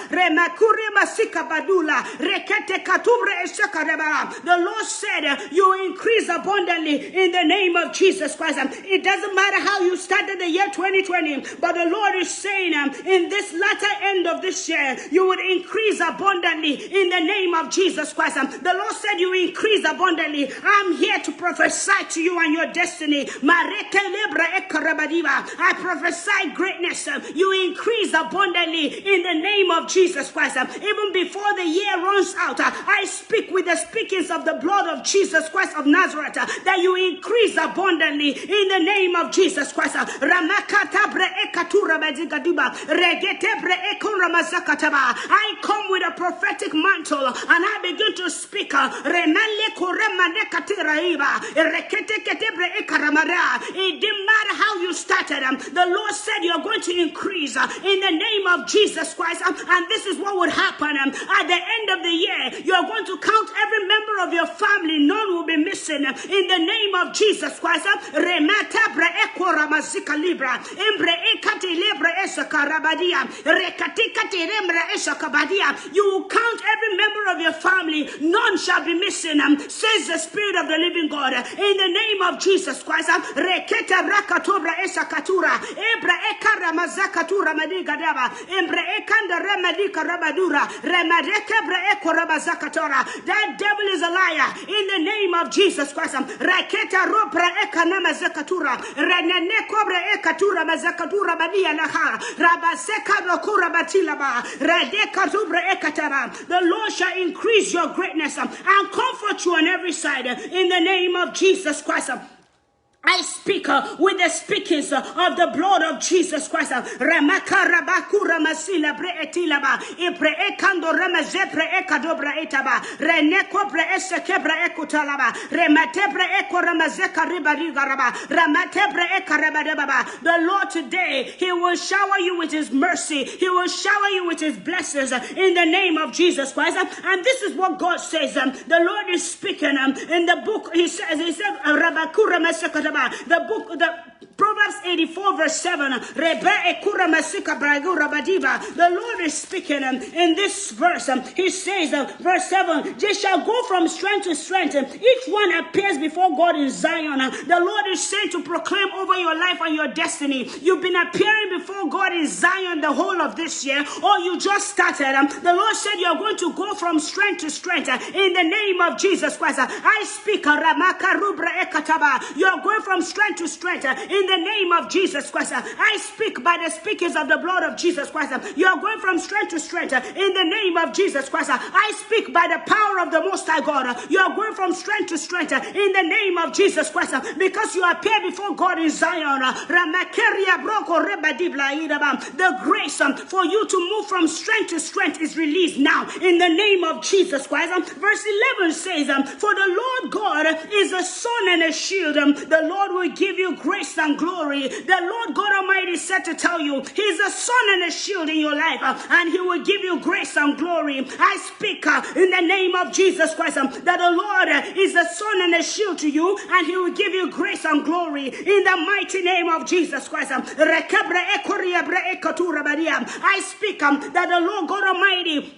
Lord said you will increase abundantly in the name of Jesus Christ. It doesn't matter how you started the year 2020, but the Lord is saying in this latter end of this year, you would increase abundantly in the name of Jesus Christ. The Lord said you will increase abundantly. I'm here to prophesy to you and your destiny. I prophesy greatness. You increase abundantly in the name of Jesus Christ. Even before the year runs out, I speak with the speakings of the blood of Jesus Christ of Nazareth that you increase abundantly in the name of Jesus Christ. I come with a prophetic mantle and I begin to speak. It didn't matter how you started. The Lord said you're going to increase in the name of Jesus Christ. And this is what would happen at the end of the year. You're going to count every member of your family. None will be missing in the name of Jesus Christ. You will count every member of your family. None shall be missing, says the Spirit of the living God. In the name of Jesus Christ. That devil is a liar. In the name of Jesus Christ. The Lord shall increase your greatness and comfort you on every side. In the name of Jesus Christ. I speak with the speakings of the blood of Jesus Christ. The Lord today, He will shower you with His mercy. He will shower you with His blessings in the name of Jesus Christ. And this is what God says. The Lord is speaking in the book. He said, the book, the Proverbs 84 verse 7. The Lord is speaking in this verse. He says, verse 7, they shall go from strength to strength. Each one appears before God in Zion. The Lord is saying to proclaim over your life and your destiny. You've been appearing before God in Zion the whole of this year, or you just started. The Lord said you're going to go from strength to strength in the name of Jesus Christ. I speak. You're going from strength to strength in the name of Jesus Christ. I speak by the speakings of the blood of Jesus Christ. You are going from strength to strength in the name of Jesus Christ. I speak by the power of the Most High God. You are going from strength to strength in the name of Jesus Christ, because you appear before God in Zion. The grace for you to move from strength to strength is released now in the name of Jesus Christ. Verse 11 says, for the Lord God is a sun and a shield. The Lord will give you grace and glory. The Lord God Almighty said to tell you, He's a sun and a shield in your life, and He will give you grace and glory. I speak in the name of Jesus Christ that the Lord is a sun and a shield to you, and He will give you grace and glory in the mighty name of Jesus Christ. I speak that the Lord God Almighty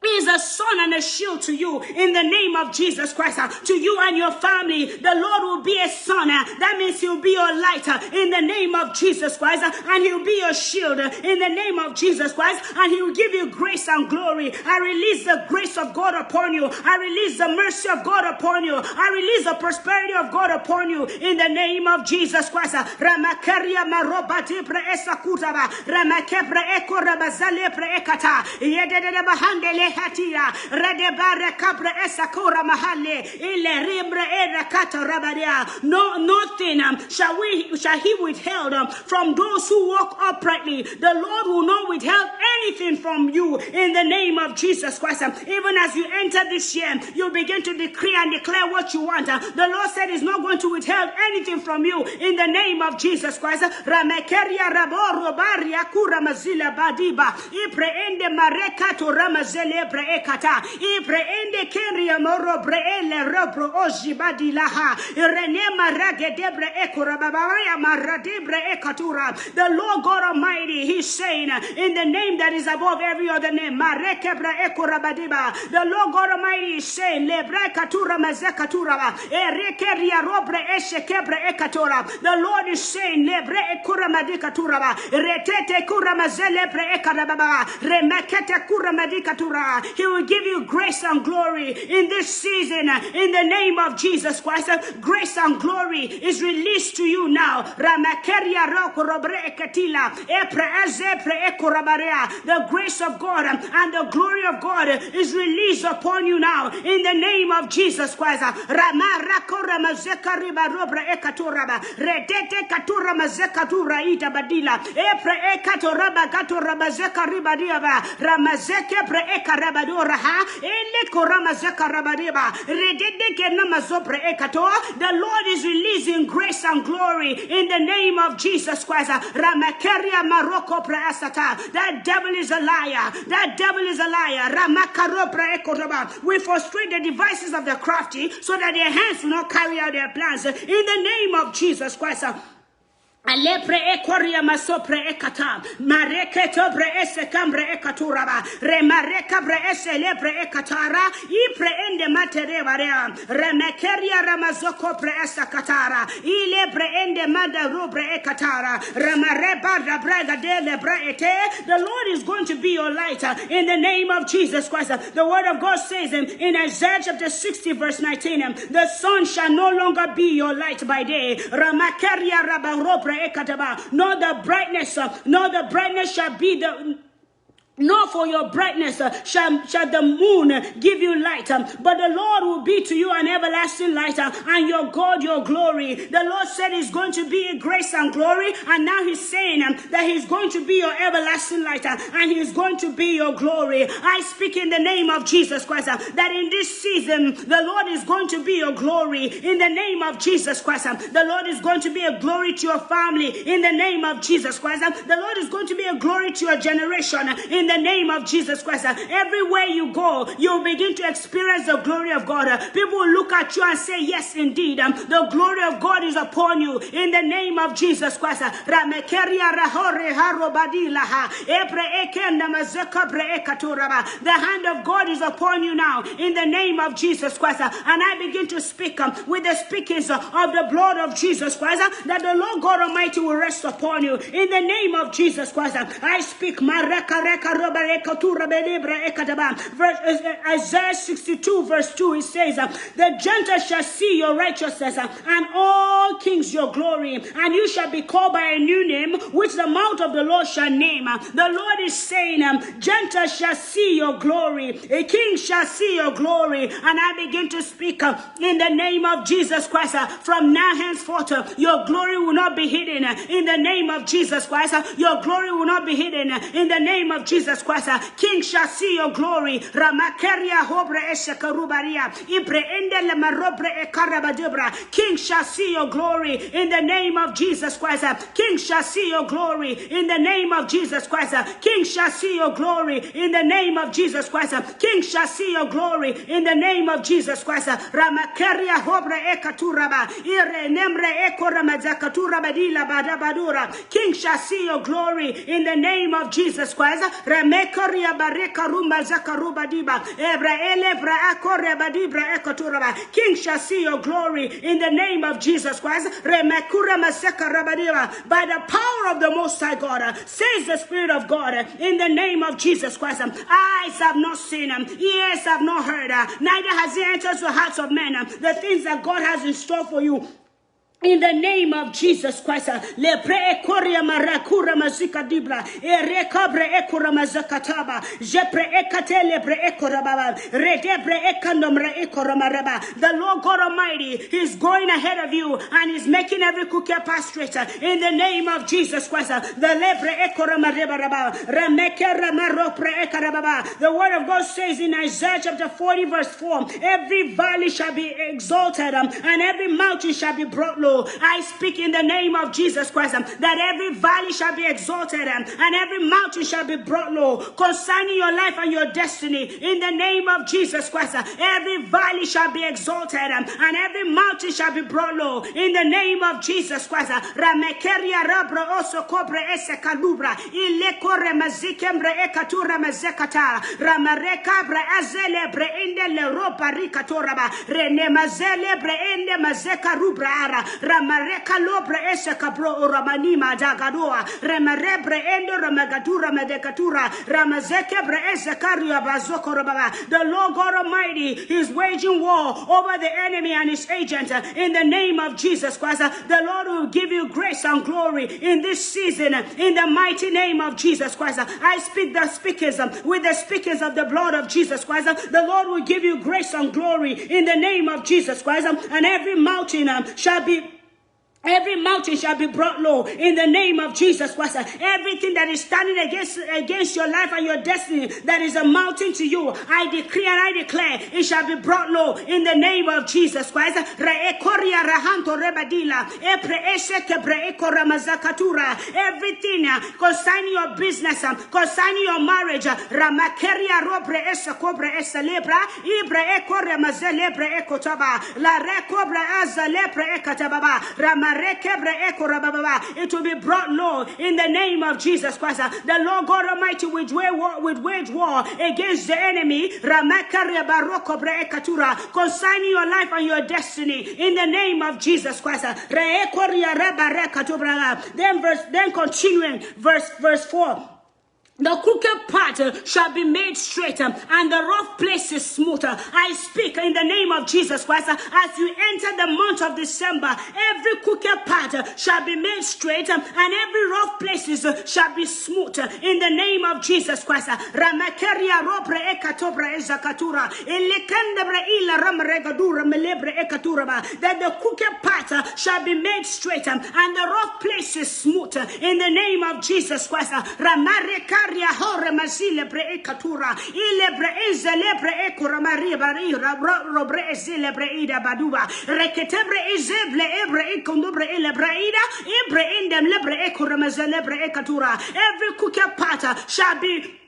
is a sun and a shield to you in the name of Jesus Christ. To you and your family, the Lord will be a sun. That means He'll be your light in the name of Jesus Christ, and He'll be your shield in the name of Jesus Christ, and He will give you grace and glory. I release the grace of God upon you. I release the mercy of God upon you. I release the prosperity of God upon you in the name of Jesus Christ. Ramakaria marobati pre esakutaba. Ramakepre eko rabazale pre ekata. Yedede bahandele hatia redebare capra esakura mahale ile rimbre era kata rabadia. Nothing shall he withheld from those who walk uprightly. The Lord will not withhold anything from you in the name of Jesus Christ. Even as you enter this year, you begin to decree and declare what you want. The Lord said He's not going to withhold anything from you in the name of Jesus Christ. Ramekeria raboro baria kura mazila badiba ipreende marekato ramazele preekata ipreende keria moro breele robro oji badilaha irene marage debre ekura babaya maradebre ekatura. The Lord God Almighty, He's saying in the name that is above every other name, marekebra ekura badiba. The Lord God Almighty is saying lebre katura mazekatura erekeria robre eshekebre ekatura. The Lord is saying lebre ekura madikatura retete kura mazele bre ekarababa remekete kura madikatura. He will give you grace and glory in this season in the name of Jesus Christ. Grace and glory is released to you now. Ramakeria roko robre ekatila epre ezepre ekorabarea. The grace of God and the glory of God is released upon you now in the name of Jesus Christ. Ramarako mazeka riba robre ekaturaba redete katura mazekatura ita badila epre ekatoraba katura mazeka riba diaba ramazeke pre ekarabadora ha ele korama zeka rabadiba redede kenama zopre ekato. The Lord is releasing grace and glory in the name of Jesus Christ. Ramakeria maroko pre asata. That devil is a liar. That devil is a liar. Ramakaro pre ekoroba. We frustrate the devices of the crafty so that their hands will not carry out their plans in the name of Jesus Christ. Alepre ekoria masopre ekata mareketo bre ese kambre ekaturaba remareka bre ese lepre ekatara ipre ende matere barea remekeria ramazoko pre esa katara ile bre ende mada rubre ekatara ramareba rabraga de lebre ete. The Lord is going to be your light in the name of Jesus Christ. The word of God says in Isaiah chapter 60 verse 19, the sun shall no longer be your light by day. Ramakeria rabarobre nor the brightness shall be the nor for your brightness shall the moon give you light, but the Lord will be to you an everlasting light, and your God your glory. The Lord said He's going to be grace and glory, and now He's saying that He's going to be your everlasting light, and He's going to be your glory. I speak in the name of Jesus Christ that in this season the Lord is going to be your glory in the name of Jesus Christ. The Lord is going to be a glory to your family in the name of Jesus Christ. The Lord is going to be a glory to your generation in the name of Jesus Christ. Everywhere you go, you'll begin to experience the glory of God. People will look at you and say, yes, indeed, the glory of God is upon you in the name of Jesus Christ. The hand of God is upon you now in the name of Jesus Christ. And I begin to speak with the speakings of the blood of Jesus Christ, that the Lord God Almighty will rest upon you in the name of Jesus Christ. I speak Isaiah 62 verse 2, it says, the Gentiles shall see your righteousness, and all kings your glory, and you shall be called by a new name, which the mouth of the Lord shall name. The Lord is saying, Gentiles shall see your glory, a king shall see your glory. And I begin to speak in the name of Jesus Christ. From now henceforth, your glory will not be hidden in the name of Jesus Christ. Your glory will not be hidden in the name of Jesus Christ. King shall see your glory. Ramakeria hobre eshekarubaria ipreende le marobre ekarabadubra. King shall see your glory in the name of Jesus Christ. King shall see your glory in the name of Jesus Christ. King shall see your glory in the name of Jesus Christ. King shall see your glory in the name of Jesus Christ. Ramakeria hobre ekaturaba ire nemre ekoramazakatura badila badabadura. King shall see your glory in the name of Jesus Christ. Ramekoria bareka rumba zakaruba diba ebra elebra akore badibra ekoturaba. King shall see your glory in the name of Jesus Christ. Remekura maseka rabadiba. By the power of the Most High God, says the Spirit of God, in the name of Jesus Christ. Eyes have not seen, ears have not heard, neither has it entered the hearts of men the things that God has in store for you. In the name of Jesus Christ, lepre ekoria marakura mazika dibra, erekabre ekura mazakataba, jepre ekate lebre ekorababa, redebre ekandomre ekoramaraba. The Lord God Almighty is going ahead of you and is making every crooked path straight. In the name of Jesus Christ, the lebre ekoramareba, remeke ramaropre ekarababa. The word of God says in Isaiah chapter 40 verse 4, every valley shall be exalted and every mountain shall be brought low. I speak in the name of Jesus Christ that every valley shall be exalted and every mountain shall be brought low concerning your life and your destiny. In the name of Jesus Christ, every valley shall be exalted and every mountain shall be brought low. In the name of Jesus Christ, Ramekeria rabra oso kobre ese kalubra ile kore mazikembre ekatura mazekata ramareka bra azele bre inde le ropa rikatoraba rene mazele bre inde mazeka rubra ara ramareka lobre ese kabro oramanima dagadoa remarebre endo ramagadura medekatura ramazeke bre ese karia bazoko rababa. The Lord God Almighty is waging war over the enemy and his agent. In the name of Jesus Christ, the Lord will give you grace and glory in this season. In the mighty name of Jesus Christ, I speak the speakers with the speakers of the blood of Jesus Christ. The Lord will give you grace and glory in the name of Jesus Christ, and every mountain shall be brought low in the name of Jesus Christ. Everything that is standing against your life and your destiny that is a mountain to you, I decree and I declare it shall be brought low in the name of Jesus Christ. Everything concerning your business, concerning your marriage, Ramakeria robre esa cobre esa lebra, Ibre ekore mazelebre ekotaba, La recobre aza lepre ekatababa, it will be brought low in the name of Jesus Christ. The Lord God Almighty will wage war against the enemy concerning your life and your destiny in the name of Jesus Christ. Then continuing verse 4. The crooked path shall be made straight and the rough places smoother. I speak in the name of Jesus Christ. As you enter the month of December, every crooked path shall be made straight and every rough places shall be smooth in the name of Jesus Christ. Ramakeria robre ekatobra ezakatura elekandebre ila ramregadura melebre ekatura. That the crooked path shall be made straight and the rough places smooth in the name of Jesus Christ. Ramareka hore mazile bre ekatura ilebre izelebre ekura maria barira robre izelebre ida baduba reketebre izeble ebre ikondobre ilebre ida ibre indem lebre ekura mazelebre ekatura. Every crooked path shall be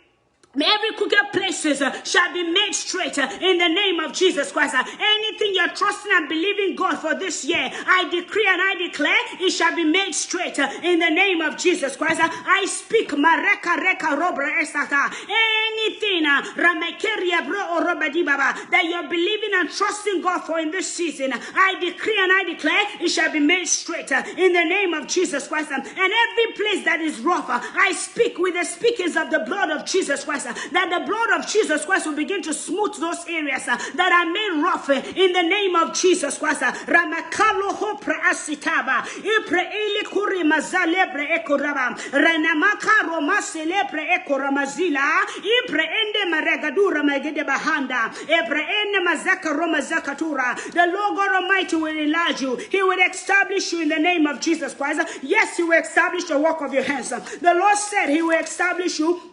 every crooked places shall be made straight in the name of Jesus Christ. Anything you're trusting and believing God for this year, I decree and I declare it shall be made straight in the name of Jesus Christ. I speak mareka reka robra esata. Anything ramekeria bro or robadi baba that you're believing and trusting God for in this season, I decree and I declare it shall be made straight in the name of Jesus Christ. And every place that is rough, I speak with the speakers of the blood of Jesus Christ, that the blood of Jesus Christ will begin to smooth those areas that are made rough in the name of Jesus Christ. Ramakalo hopra asitaba ipre ili kuri mazalebre ekoraba renamaka romaselebre ekoramazila ipre ende maregadura magede bahanda ipre ende mazaka romazakatura. The Lord God Almighty will enlarge you. He will establish you in the name of Jesus Christ. Yes, He will establish the work of your hands. The Lord said He will establish you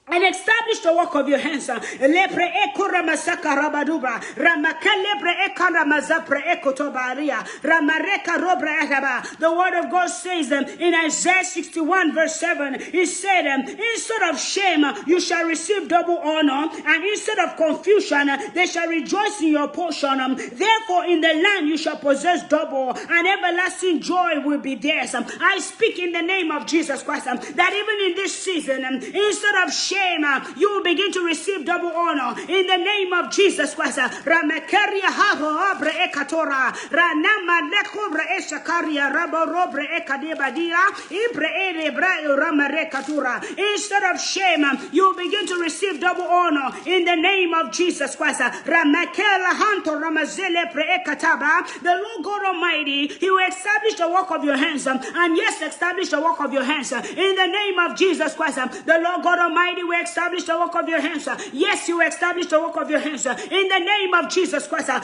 and establish the work of your hands. Lepre ekora masaka rabaduba ramakalebre ekara mazapre ekotobaria ramareka robra ekaba. The word of God says in Isaiah 61 verse 7, He said, instead of shame you shall receive double honor, and instead of confusion they shall rejoice in your portion. Therefore in the land you shall possess double, and everlasting joy will be theirs. I speak in the name of Jesus Christ that even in this season, instead of shame shame, you will begin to receive double honor in the name of Jesus Christ. Ramakeria haro abre ekatora ranama lekobre eshakaria raborobre ekadebadia ibre elebra ramare katura. Instead of shame, you will begin to receive double honor in the name of Jesus Christ. Ramakela hanto ramazele pre ekataba. The Lord God Almighty, He will establish the work of your hands, and yes, establish the work of your hands in the name of Jesus Christ. The Lord God Almighty will establish the work of your hands. Yes, you will establish the work of your hands in the name of Jesus Christ. The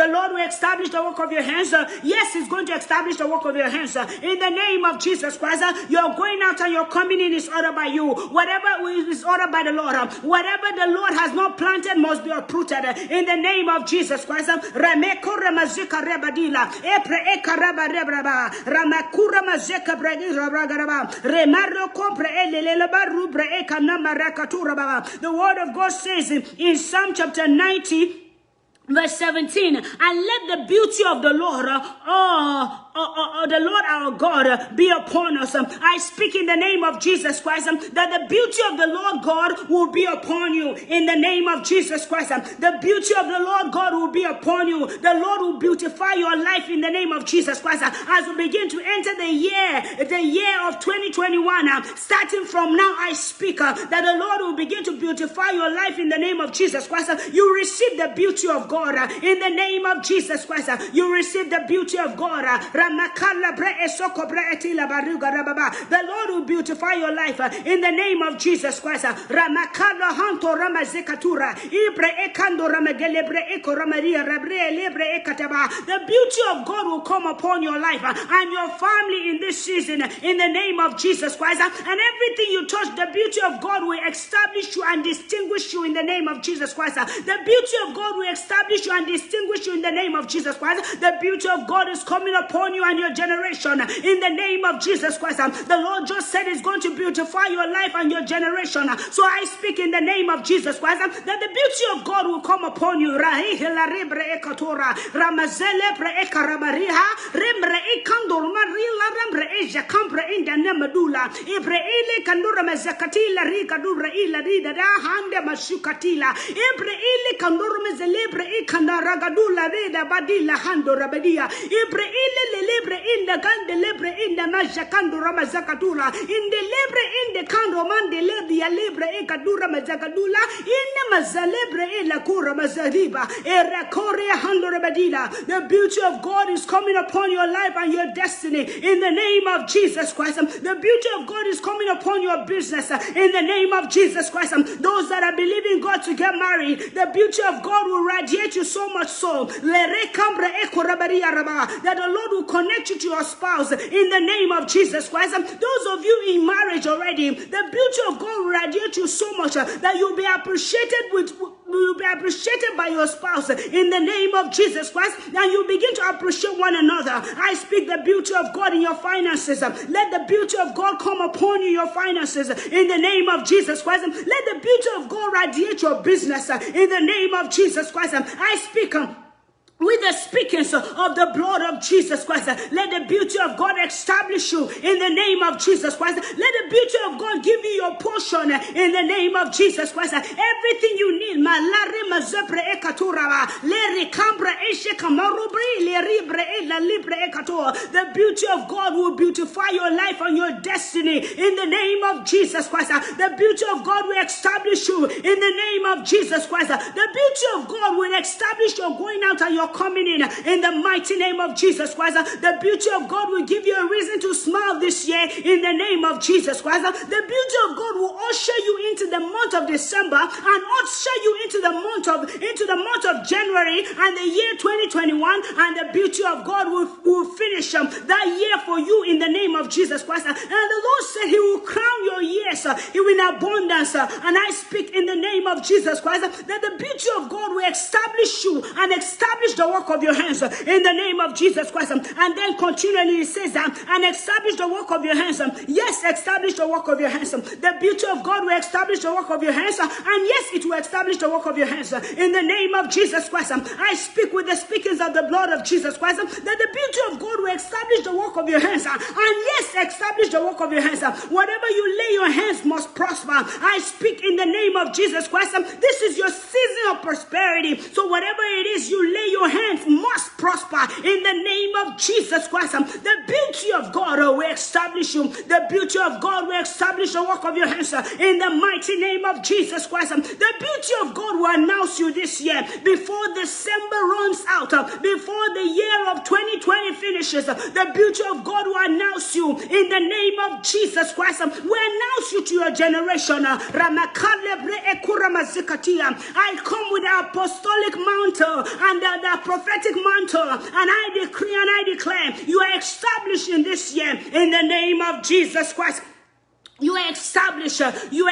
Lord will establish the work of your hands. Yes, He's going to establish the work of your hands in the name of Jesus Christ. You're going out and you're coming in is ordered by you. Whatever is ordered by the Lord, whatever the Lord has not planted must be uprooted in the name of Jesus Christ. Rameko ramazika rebadila epre ekaraba rebraba ramakura mazeka bregila bragaraba remaro compre elele barubre ekanama rakatura baba. The word of God says in Psalm chapter 90 verse 17, and let the beauty of the Lord, the Lord our God, be upon us. I speak in the name of Jesus Christ that the beauty of the Lord God will be upon you in the name of Jesus Christ. The beauty of the Lord God will be upon you. The Lord will beautify your life in the name of Jesus Christ. As we begin to enter the year of 2021, starting from now, I speak that the Lord will begin to beautify your life in the name of Jesus Christ. You receive the beauty of God in the name of Jesus Christ. You receive the beauty of God. The Lord will beautify your life in the name of Jesus Christ. The beauty of God will come upon your life and your family in this season in the name of Jesus Christ. And everything you touch, the beauty of God will establish you and distinguish you in the name of Jesus Christ. The beauty of God will establish you and distinguish you in the name of Jesus Christ. The beauty of God is coming upon you and your generation in the name of Jesus Christ. The Lord just said He's going to beautify your life and your generation. So I speak in the name of Jesus Christ that the beauty of God will come upon you. Ragadula Veda Badila Hando Rabadia Ibre Lebre in the Gande Lebre in the Majakando Ramazakadula in the Lebre in the Kando Mande Lebia Lebre Ekadura Majakadula in the Mazalebre in la Kura Mazariba Era Korea Hando Rabadila. The beauty of God is coming upon your life and your destiny in the name of Jesus Christ. The beauty of God is coming upon your business in the name of Jesus Christ. Those that are believing God to get married, the beauty of God will radiate you so much so that the Lord will connect you to your spouse in the name of Jesus Christ. Those of you in marriage already, the beauty of God will radiate you so much that you'll be appreciated by your spouse in the name of Jesus Christ, and you begin to appreciate one another. I speak the beauty of God in your finances. Let the beauty of God come upon you, your finances, in the name of Jesus Christ. Let the beauty of God radiate your business in the name of Jesus Christ. I speak with the speakings of the blood of Jesus Christ. Let the beauty of God establish you in the name of Jesus Christ. Let the beauty of God give you your portion in the name of Jesus Christ. Everything you need. The beauty of God will beautify your life and your destiny in the name of Jesus Christ. The beauty of God will establish you in the name of Jesus Christ. The beauty of God will establish your going out and your coming in the mighty name of Jesus Christ. The beauty of God will give you a reason to smile this year in the name of Jesus Christ. The beauty of God will usher you into the month of December and usher you into the month of January and the year 2021, and the beauty of God will finish that year for you in the name of Jesus Christ. And the Lord said He will crown your years in abundance, and I speak in the name of Jesus Christ that the beauty of God will establish you and establish the work of your hands in the name of Jesus Christ. And then continually it says, and establish the work of your hands. Yes, establish the work of your hands. The beauty of God will establish the work of your hands. And yes, it will establish the work of your hands in the name of Jesus Christ. I speak with the speakings of the blood of Jesus Christ that the beauty of God will establish the work of your hands. And yes, establish the work of your hands. Whatever you lay your hands must prosper. I speak in the name of Jesus Christ. This is your season of prosperity. So whatever it is you lay your hands must prosper in the name of Jesus Christ. The beauty of God will establish you. The beauty of God will establish the work of your hands in the mighty name of Jesus Christ. The beauty of God will announce you this year before December runs out, before the year of 2020 finishes. The beauty of God will announce you in the name of Jesus Christ. We announce you to your generation. I come with the apostolic mantle and the prophetic mantle, and I decree and I declare you are established in this year in the name of Jesus Christ. You are established, your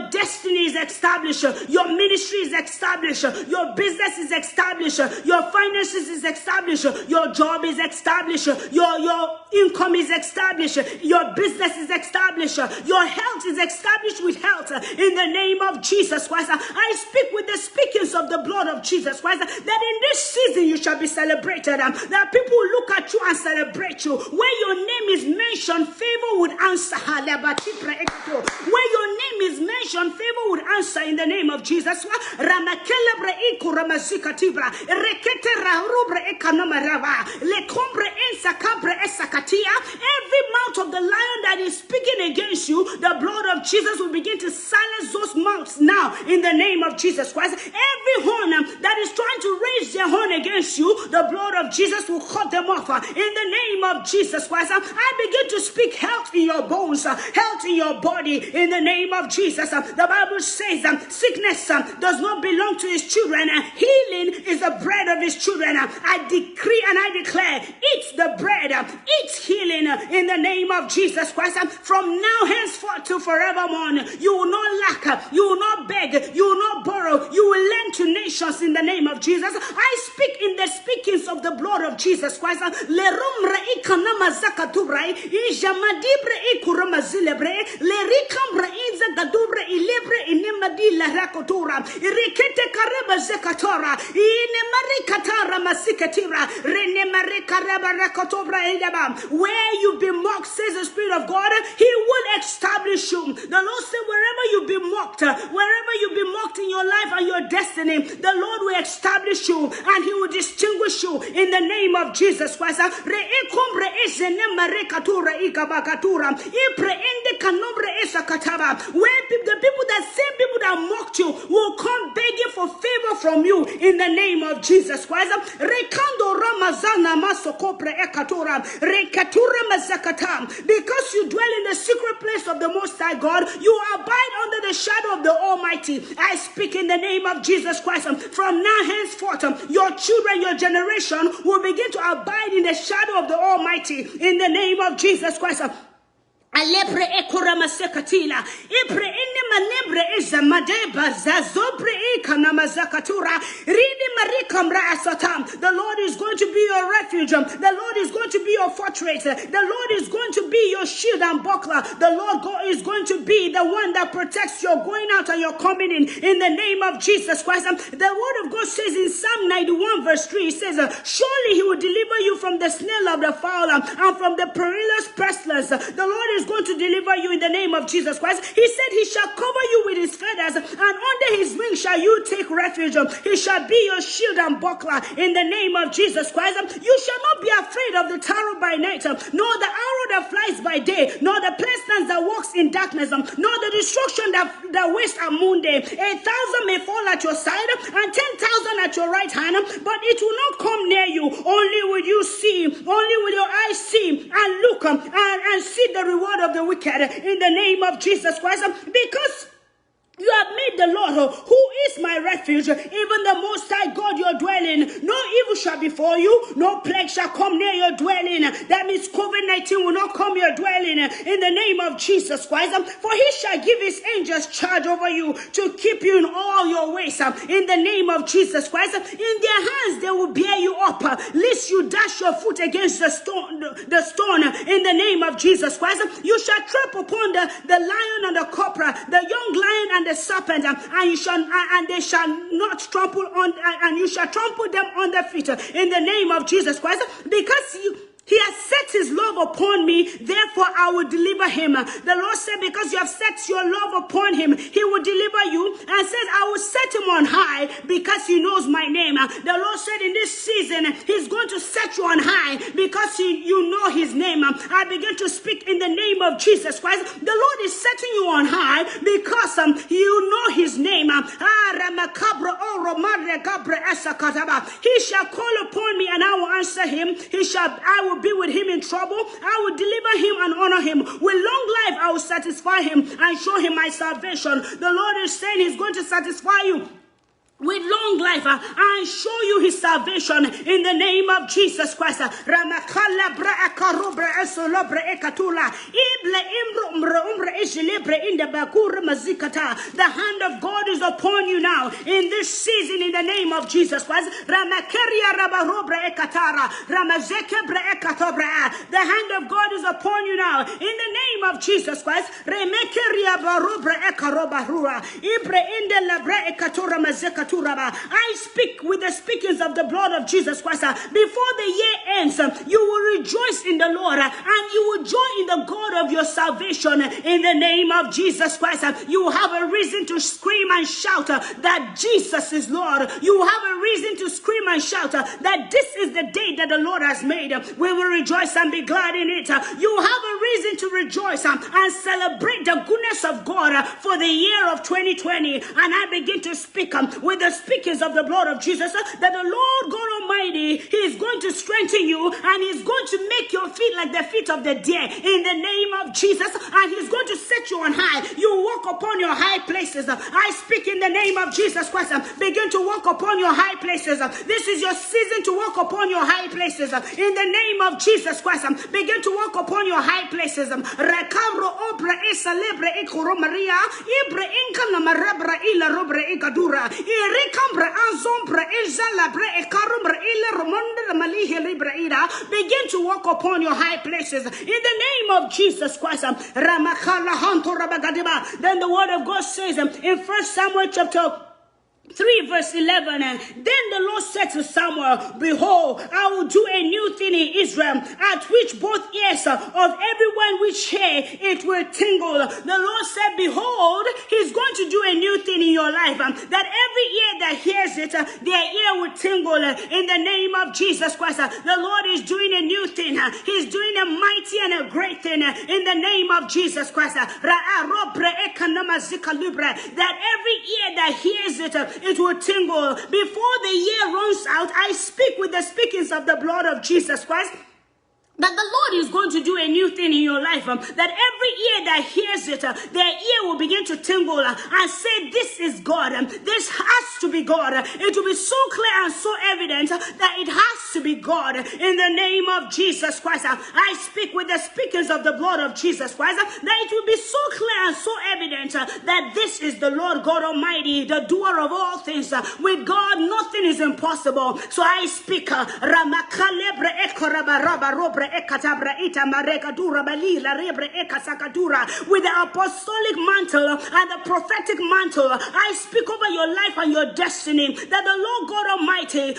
destiny is established, your ministry is established, your business is established, your finances is established, your job is established, your income is established, your business is established, your health is established with health in the name of Jesus Christ. I speak with the speakings of the blood of Jesus Christ that in this season you shall be celebrated, that people will look at you and celebrate you. Where your name is mentioned, favor would answer. Where your name is mentioned, favor would answer in the name of Jesus. Every mount of the lion that is speaking against you, the blood of Jesus will begin to silence those mouths now in the name of Jesus Christ. Every horn that is trying to raise their horn against you, the blood of Jesus will cut them off in the name of Jesus Christ. I begin to speak health in your bones, health in your body in the name of Jesus. The Bible says sickness does not belong to his children. Healing is the bread of his children. I decree and I declare, eat the bread, eat healing in the name of Jesus Christ. From now henceforth to forevermore, you will not lack, you will not beg, you will not borrow, you will lend to nations in the name of Jesus. I speak in the speakings of the blood of Jesus Christ. Le ricambra inza gadubre ilebre inemadi la rakotura irikete kareba zekatora ine marikatara masikatira rene marikaraba rakotobra idaba. Where you be mocked, says the Spirit of God, he will establish you. The Lord said, wherever you be mocked in your life and your destiny, the Lord will establish you and he will distinguish you in the name of Jesus Christ. Where the people that same people that mocked you will come begging for favor from you in the name of Jesus Christ. Because you dwell in the secret place of the Most High God, you abide under the shadow of the Almighty. I speak in the name of Jesus Christ. From now henceforth, your children, your generation will begin to abide in the shadow of the Almighty in the name of Jesus Christ. Alepre ekurama sekatila ipre ine manebre ezamadeba zazobre ekanama zakatura rini marikamra asatam. The Lord is going to be your refuge. The Lord is going to be your fortress. The Lord is going to be your shield and buckler. The Lord God is going to be the one that protects your going out and your coming in the name of Jesus Christ. The word of God says in Psalm 91 verse 3, it says, surely he will deliver you from the snare of the fowler and from the perilous pestilence. The Lord is going to deliver you in the name of Jesus Christ. He said he shall cover you with his feathers, and under his wings shall you take refuge. He shall be your shield and buckler in the name of Jesus Christ. You shall not be afraid of the terror by night, nor the arrow that flies by day, nor the pestilence that walks in darkness, nor the destruction that wastes at noonday. 1,000 may fall at your side, and 10,000 at your right hand, but it will not come near you. Only will you see, only will your eyes see and look and see the reward of the wicked in the name of Jesus Christ. Because You have made the Lord, who is my refuge, even the Most High God, your dwelling. No evil shall befall you, no plague shall come near your dwelling. That means COVID-19 will not come your dwelling in the name of Jesus Christ. For he shall give his angels charge over you to keep you in all your ways. In the name of Jesus Christ, in their hands they will bear you up, lest you dash your foot against the stone. In the name of Jesus Christ, you shall trample upon the lion and the cobra, the young lion and the serpent, and they shall not trample on, and you shall trample them on their feet. In the name of Jesus Christ, because he has set his love upon me, therefore I will deliver him. The Lord said, because you have set your love upon him, he will deliver you, and says, I will set him on high because he knows my name. The Lord said in this season, he's going to set you on high because you know his name. I begin to speak in the name of Jesus Christ. The Lord is setting you on high because you know his name. He shall call upon me and I will answer him. I will be with him in trouble. I will deliver him and honor him. With long life I will satisfy him and show him my salvation. The Lord is saying he's going to satisfy you with long life and show you his salvation in the name of Jesus Christ. The hand of God is upon you now in this season in the name of Jesus Christ. The hand of God is upon you now in the name of Jesus Christ. I speak with the speakings of the blood of Jesus Christ. Before the year ends, you will rejoice in the Lord and you will joy in the God of your salvation in the name of Jesus Christ. You will have a reason to scream and shout that Jesus is Lord. You will have a reason to scream and shout that this is the day that the Lord has made. We will rejoice and be glad in it. You will have a reason to rejoice and celebrate the goodness of God for the year of 2020. And I begin to speak with the speakings of the blood of Jesus, that the Lord God Almighty, he is going to strengthen you and he's going to make your feet like the feet of the deer in the name of Jesus, and he's going to set you on high. You walk upon your high places. I speak in the name of Jesus Christ. Begin to walk upon your high places. This is your season to walk upon your high places in the name of Jesus Christ. Begin to walk upon your high places. Recabro obra esa lebre ikoro Maria ibre inkana marebra ila robre ikadura irikambra azombra izalabre ekarumbra ila romonda malihe libra ida. Begin to walk upon your high places in the name of Jesus Christ. Ramakala hanto rabagadiba. Then the word of God says in 1 Samuel chapter 3 verse 11, then the Lord said to Samuel, behold, I will do a new thing in Israel, at which both ears of everyone which hear it will tingle. The Lord said, behold, he's going to do a new thing in your life, that every ear that hears it, their ear will tingle in the name of Jesus Christ. The Lord is doing a new thing. He's doing a mighty and a great thing in the name of Jesus Christ. That every ear that hears it, it will tingle. Before the year runs out, I speak with the speakings of the blood of Jesus Christ, that the Lord is going to do a new thing in your life, that every ear that hears it, their ear will begin to tingle and say, this is God, this has to be God. It will be so clear and so evident that it has to be God in the name of Jesus Christ. I speak with the speakers of the blood of Jesus Christ, that it will be so clear and so evident that this is the Lord God Almighty, the doer of all things. With God, nothing is impossible. So I speak with the apostolic mantle and the prophetic mantle. I speak over your life and your destiny, that the Lord God Almighty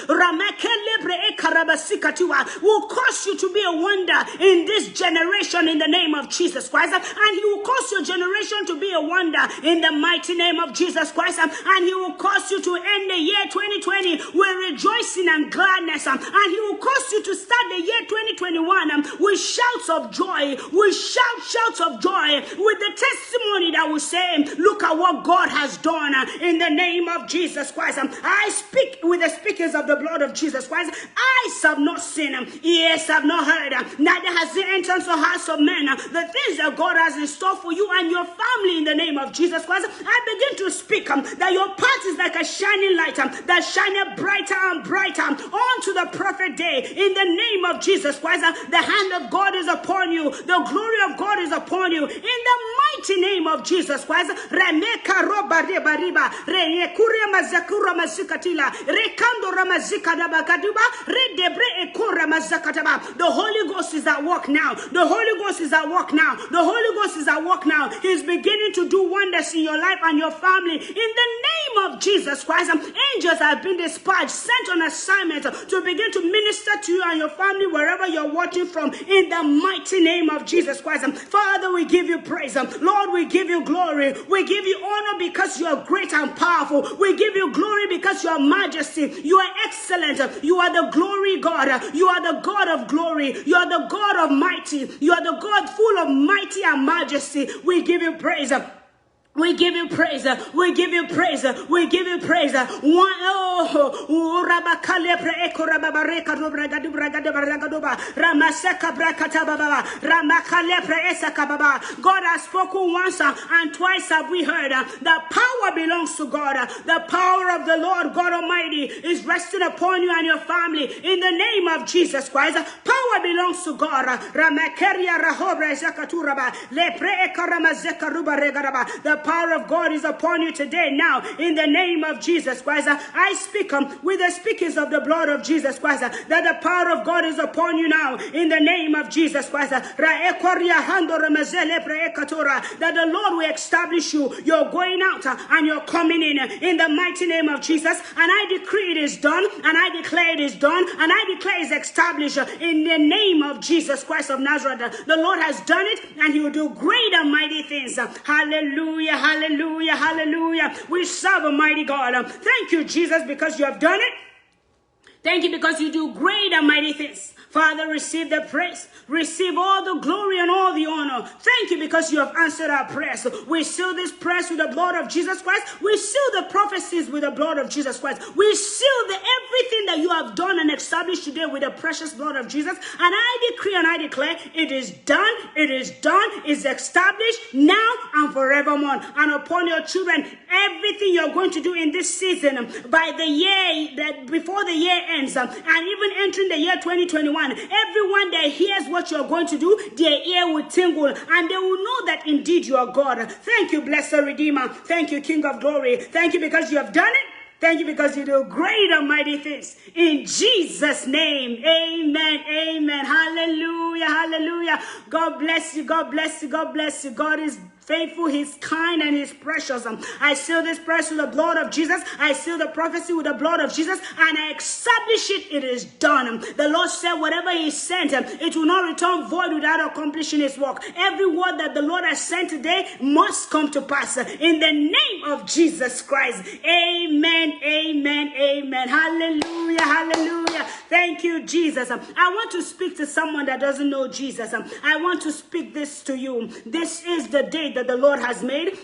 will cause you to be a wonder in this generation in the name of Jesus Christ, and he will cause your generation to be a wonder in the mighty name of Jesus Christ, and he will cause you to end the year 2020 with rejoicing and gladness, and he will cause you to start the year 2021 2021 with shouts of joy, with shouts of joy, with the testimony that will say, look at what God has done in the name of Jesus Christ. I speak with the speakers of the blood of Jesus Christ. Eyes have not seen, ears have not heard, neither has it entered into the hearts of men the things that God has in store for you and your family in the name of Jesus Christ. I begin to speak that your path is like a shining light that shineth brighter and brighter onto the perfect day in the name of Jesus Christ. The hand of God is upon you, the glory of God is upon you in the mighty name of Jesus Christ. Remeka roba reba riba reyekure mazakura mazikatila rekando ramazika dabagaduba redebre ekura mazakataba. The Holy Ghost is at work now. The Holy Ghost is at work now. The Holy Ghost is at work now. He's beginning to do wonders in your life and your family in the name of Jesus Christ. Angels have been dispatched, sent on assignment to begin to minister to you and your family wherever you're watching from in the mighty name of Jesus Christ. Father, we give you praise. Lord, we give you glory. We give you honor because you are great and powerful. We give you glory because you are majesty. You are excellent. You are the glory God. You are the God of glory. You are the God of mighty. You are the God full of mighty and majesty. We give you praise. We give you praise. We give you praise. We give you praise. God has spoken once and twice have we heard. The power belongs to God. The power of the Lord God Almighty is resting upon you and your family in the name of Jesus Christ. Power belongs to God. The power of God is upon you today now in the name of Jesus Christ. I speak with the speakers of the blood of Jesus Christ that the power of God is upon you now in the name of Jesus Christ. That the Lord will establish you. You're going out and you're coming in the mighty name of Jesus. And I decree it is done and I declare it is done and I declare it is established in the name of Jesus Christ of Nazareth. The Lord has done it and he will do great and mighty things. Hallelujah, hallelujah. Hallelujah, hallelujah. We serve a mighty God. Thank you, Jesus, because you have done it. Thank you because you do great and mighty things. Father, receive the praise. Receive all the glory and all the honor. Thank you because you have answered our prayers. We seal this prayers with the blood of Jesus Christ. We seal the prophecies with the blood of Jesus Christ. We seal everything that you have done and established today with the precious blood of Jesus. And I decree and I declare it is done. It is done. It's established now and forevermore. And upon your children, everything you're going to do in this season by the year that before the year ends and even entering the year 2021, everyone that hears what you're going to do, their ear will tingle and they will know that indeed you are God. Thank you, blessed Redeemer. Thank you, King of Glory. Thank you because you have done it. Thank you because you do great and mighty things. In Jesus' name, amen, amen. Hallelujah, hallelujah. God bless you, God bless you, God bless you. God is faithful, he's kind, and he's precious. I seal this prayer with the blood of Jesus. I seal the prophecy with the blood of Jesus, and I establish it. It is done. The Lord said whatever he sent, it will not return void without accomplishing his work. Every word that the Lord has sent today must come to pass in the name of Jesus Christ. Amen, amen, amen. Hallelujah, hallelujah. Thank you, Jesus. I want to speak to someone that doesn't know Jesus. I want to speak this to you. This is the day that the Lord has made.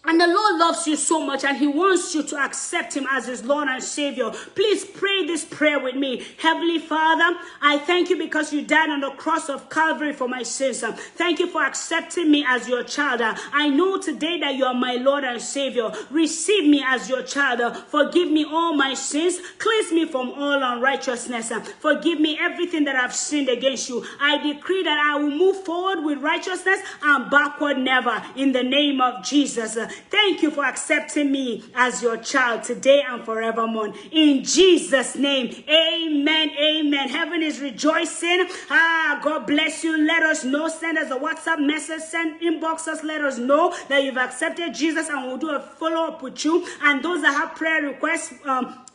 And the Lord loves you so much and he wants you to accept him as his Lord and Savior. Please pray this prayer with me. Heavenly Father, I thank you because you died on the cross of Calvary for my sins. Thank you for accepting me as your child. I know today that you are my Lord and Savior. Receive me as your child. Forgive me all my sins. Cleanse me from all unrighteousness. Forgive me everything that I've sinned against you. I decree that I will move forward with righteousness and backward never in the name of Jesus. Thank you for accepting me as your child today and forevermore. In Jesus' name, amen, amen. Heaven is rejoicing. God bless you. Let us know. Send us a WhatsApp message. Send inbox us. Let us know that you've accepted Jesus and we'll do a follow-up with you. And those that have prayer requests,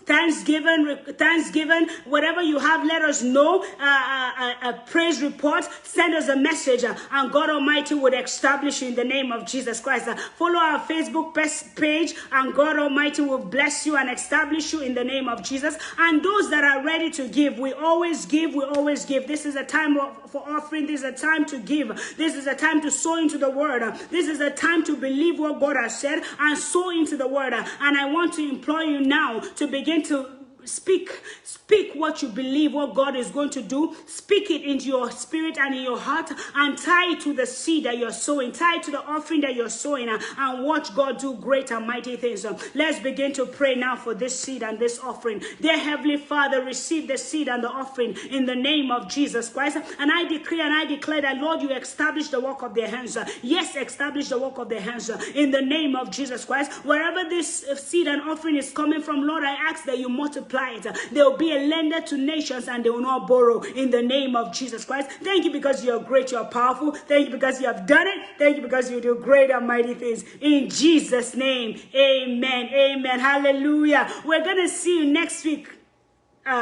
Thanksgiving, whatever you have, let us know. A praise report, send us a message, and God Almighty would establish you in the name of Jesus Christ. Follow our Facebook page, and God Almighty will bless you and establish you in the name of Jesus. And those that are ready to give, we always give. This is a time for offering. This is a time to give. This is a time to sow into the word. This is a time to believe what God has said and sow into the word. And I want to implore you now to begin to speak what you believe, what God is going to do. Speak it into your spirit and in your heart, and tie it to the seed that you're sowing, tie it to the offering that you're sowing, and watch God do great and mighty things. Let's begin to pray now for this seed and this offering. Dear Heavenly Father, receive the seed and the offering in the name of Jesus Christ. And I decree and I declare that, Lord, you establish the work of their hands. Yes, establish the work of their hands in the name of Jesus Christ. Wherever this seed and offering is coming from, Lord, I ask that you multiply it. They will be a lender to nations, and they will not borrow in the name of Jesus Christ. Thank you because you're great, you're powerful. Thank you because you have done it. Thank you because you do great and mighty things. In Jesus' name, amen. Amen. Hallelujah. We're going to see you next week.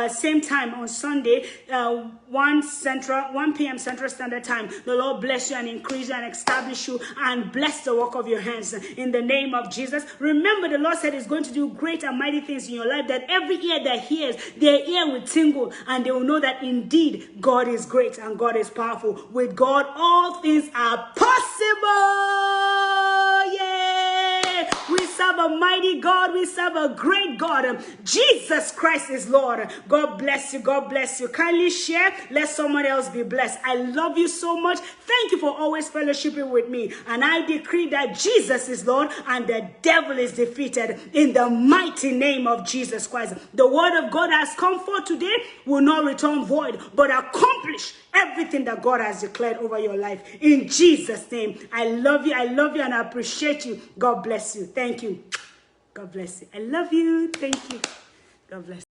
Same time on Sunday, 1 p.m. Central Standard Time. The Lord bless you and increase you and establish you and bless the work of your hands in the name of Jesus. Remember, the Lord said He's going to do great and mighty things in your life, that every ear that hears, their ear will tingle, and they will know that indeed God is great and God is powerful. With God, all things are possible. Yay! We serve a mighty God. We serve a great God. Jesus Christ is Lord. God bless you. God bless you. Kindly share. Let someone else be blessed. I love you so much. Thank you for always fellowshipping with me. And I decree that Jesus is Lord and the devil is defeated in the mighty name of Jesus Christ. The word of God has come forth today will not return void, but accomplish everything that God has declared over your life. In Jesus' name, I love you, and I appreciate you. God bless you. Thank you. God bless you. I love you. Thank you. God bless you.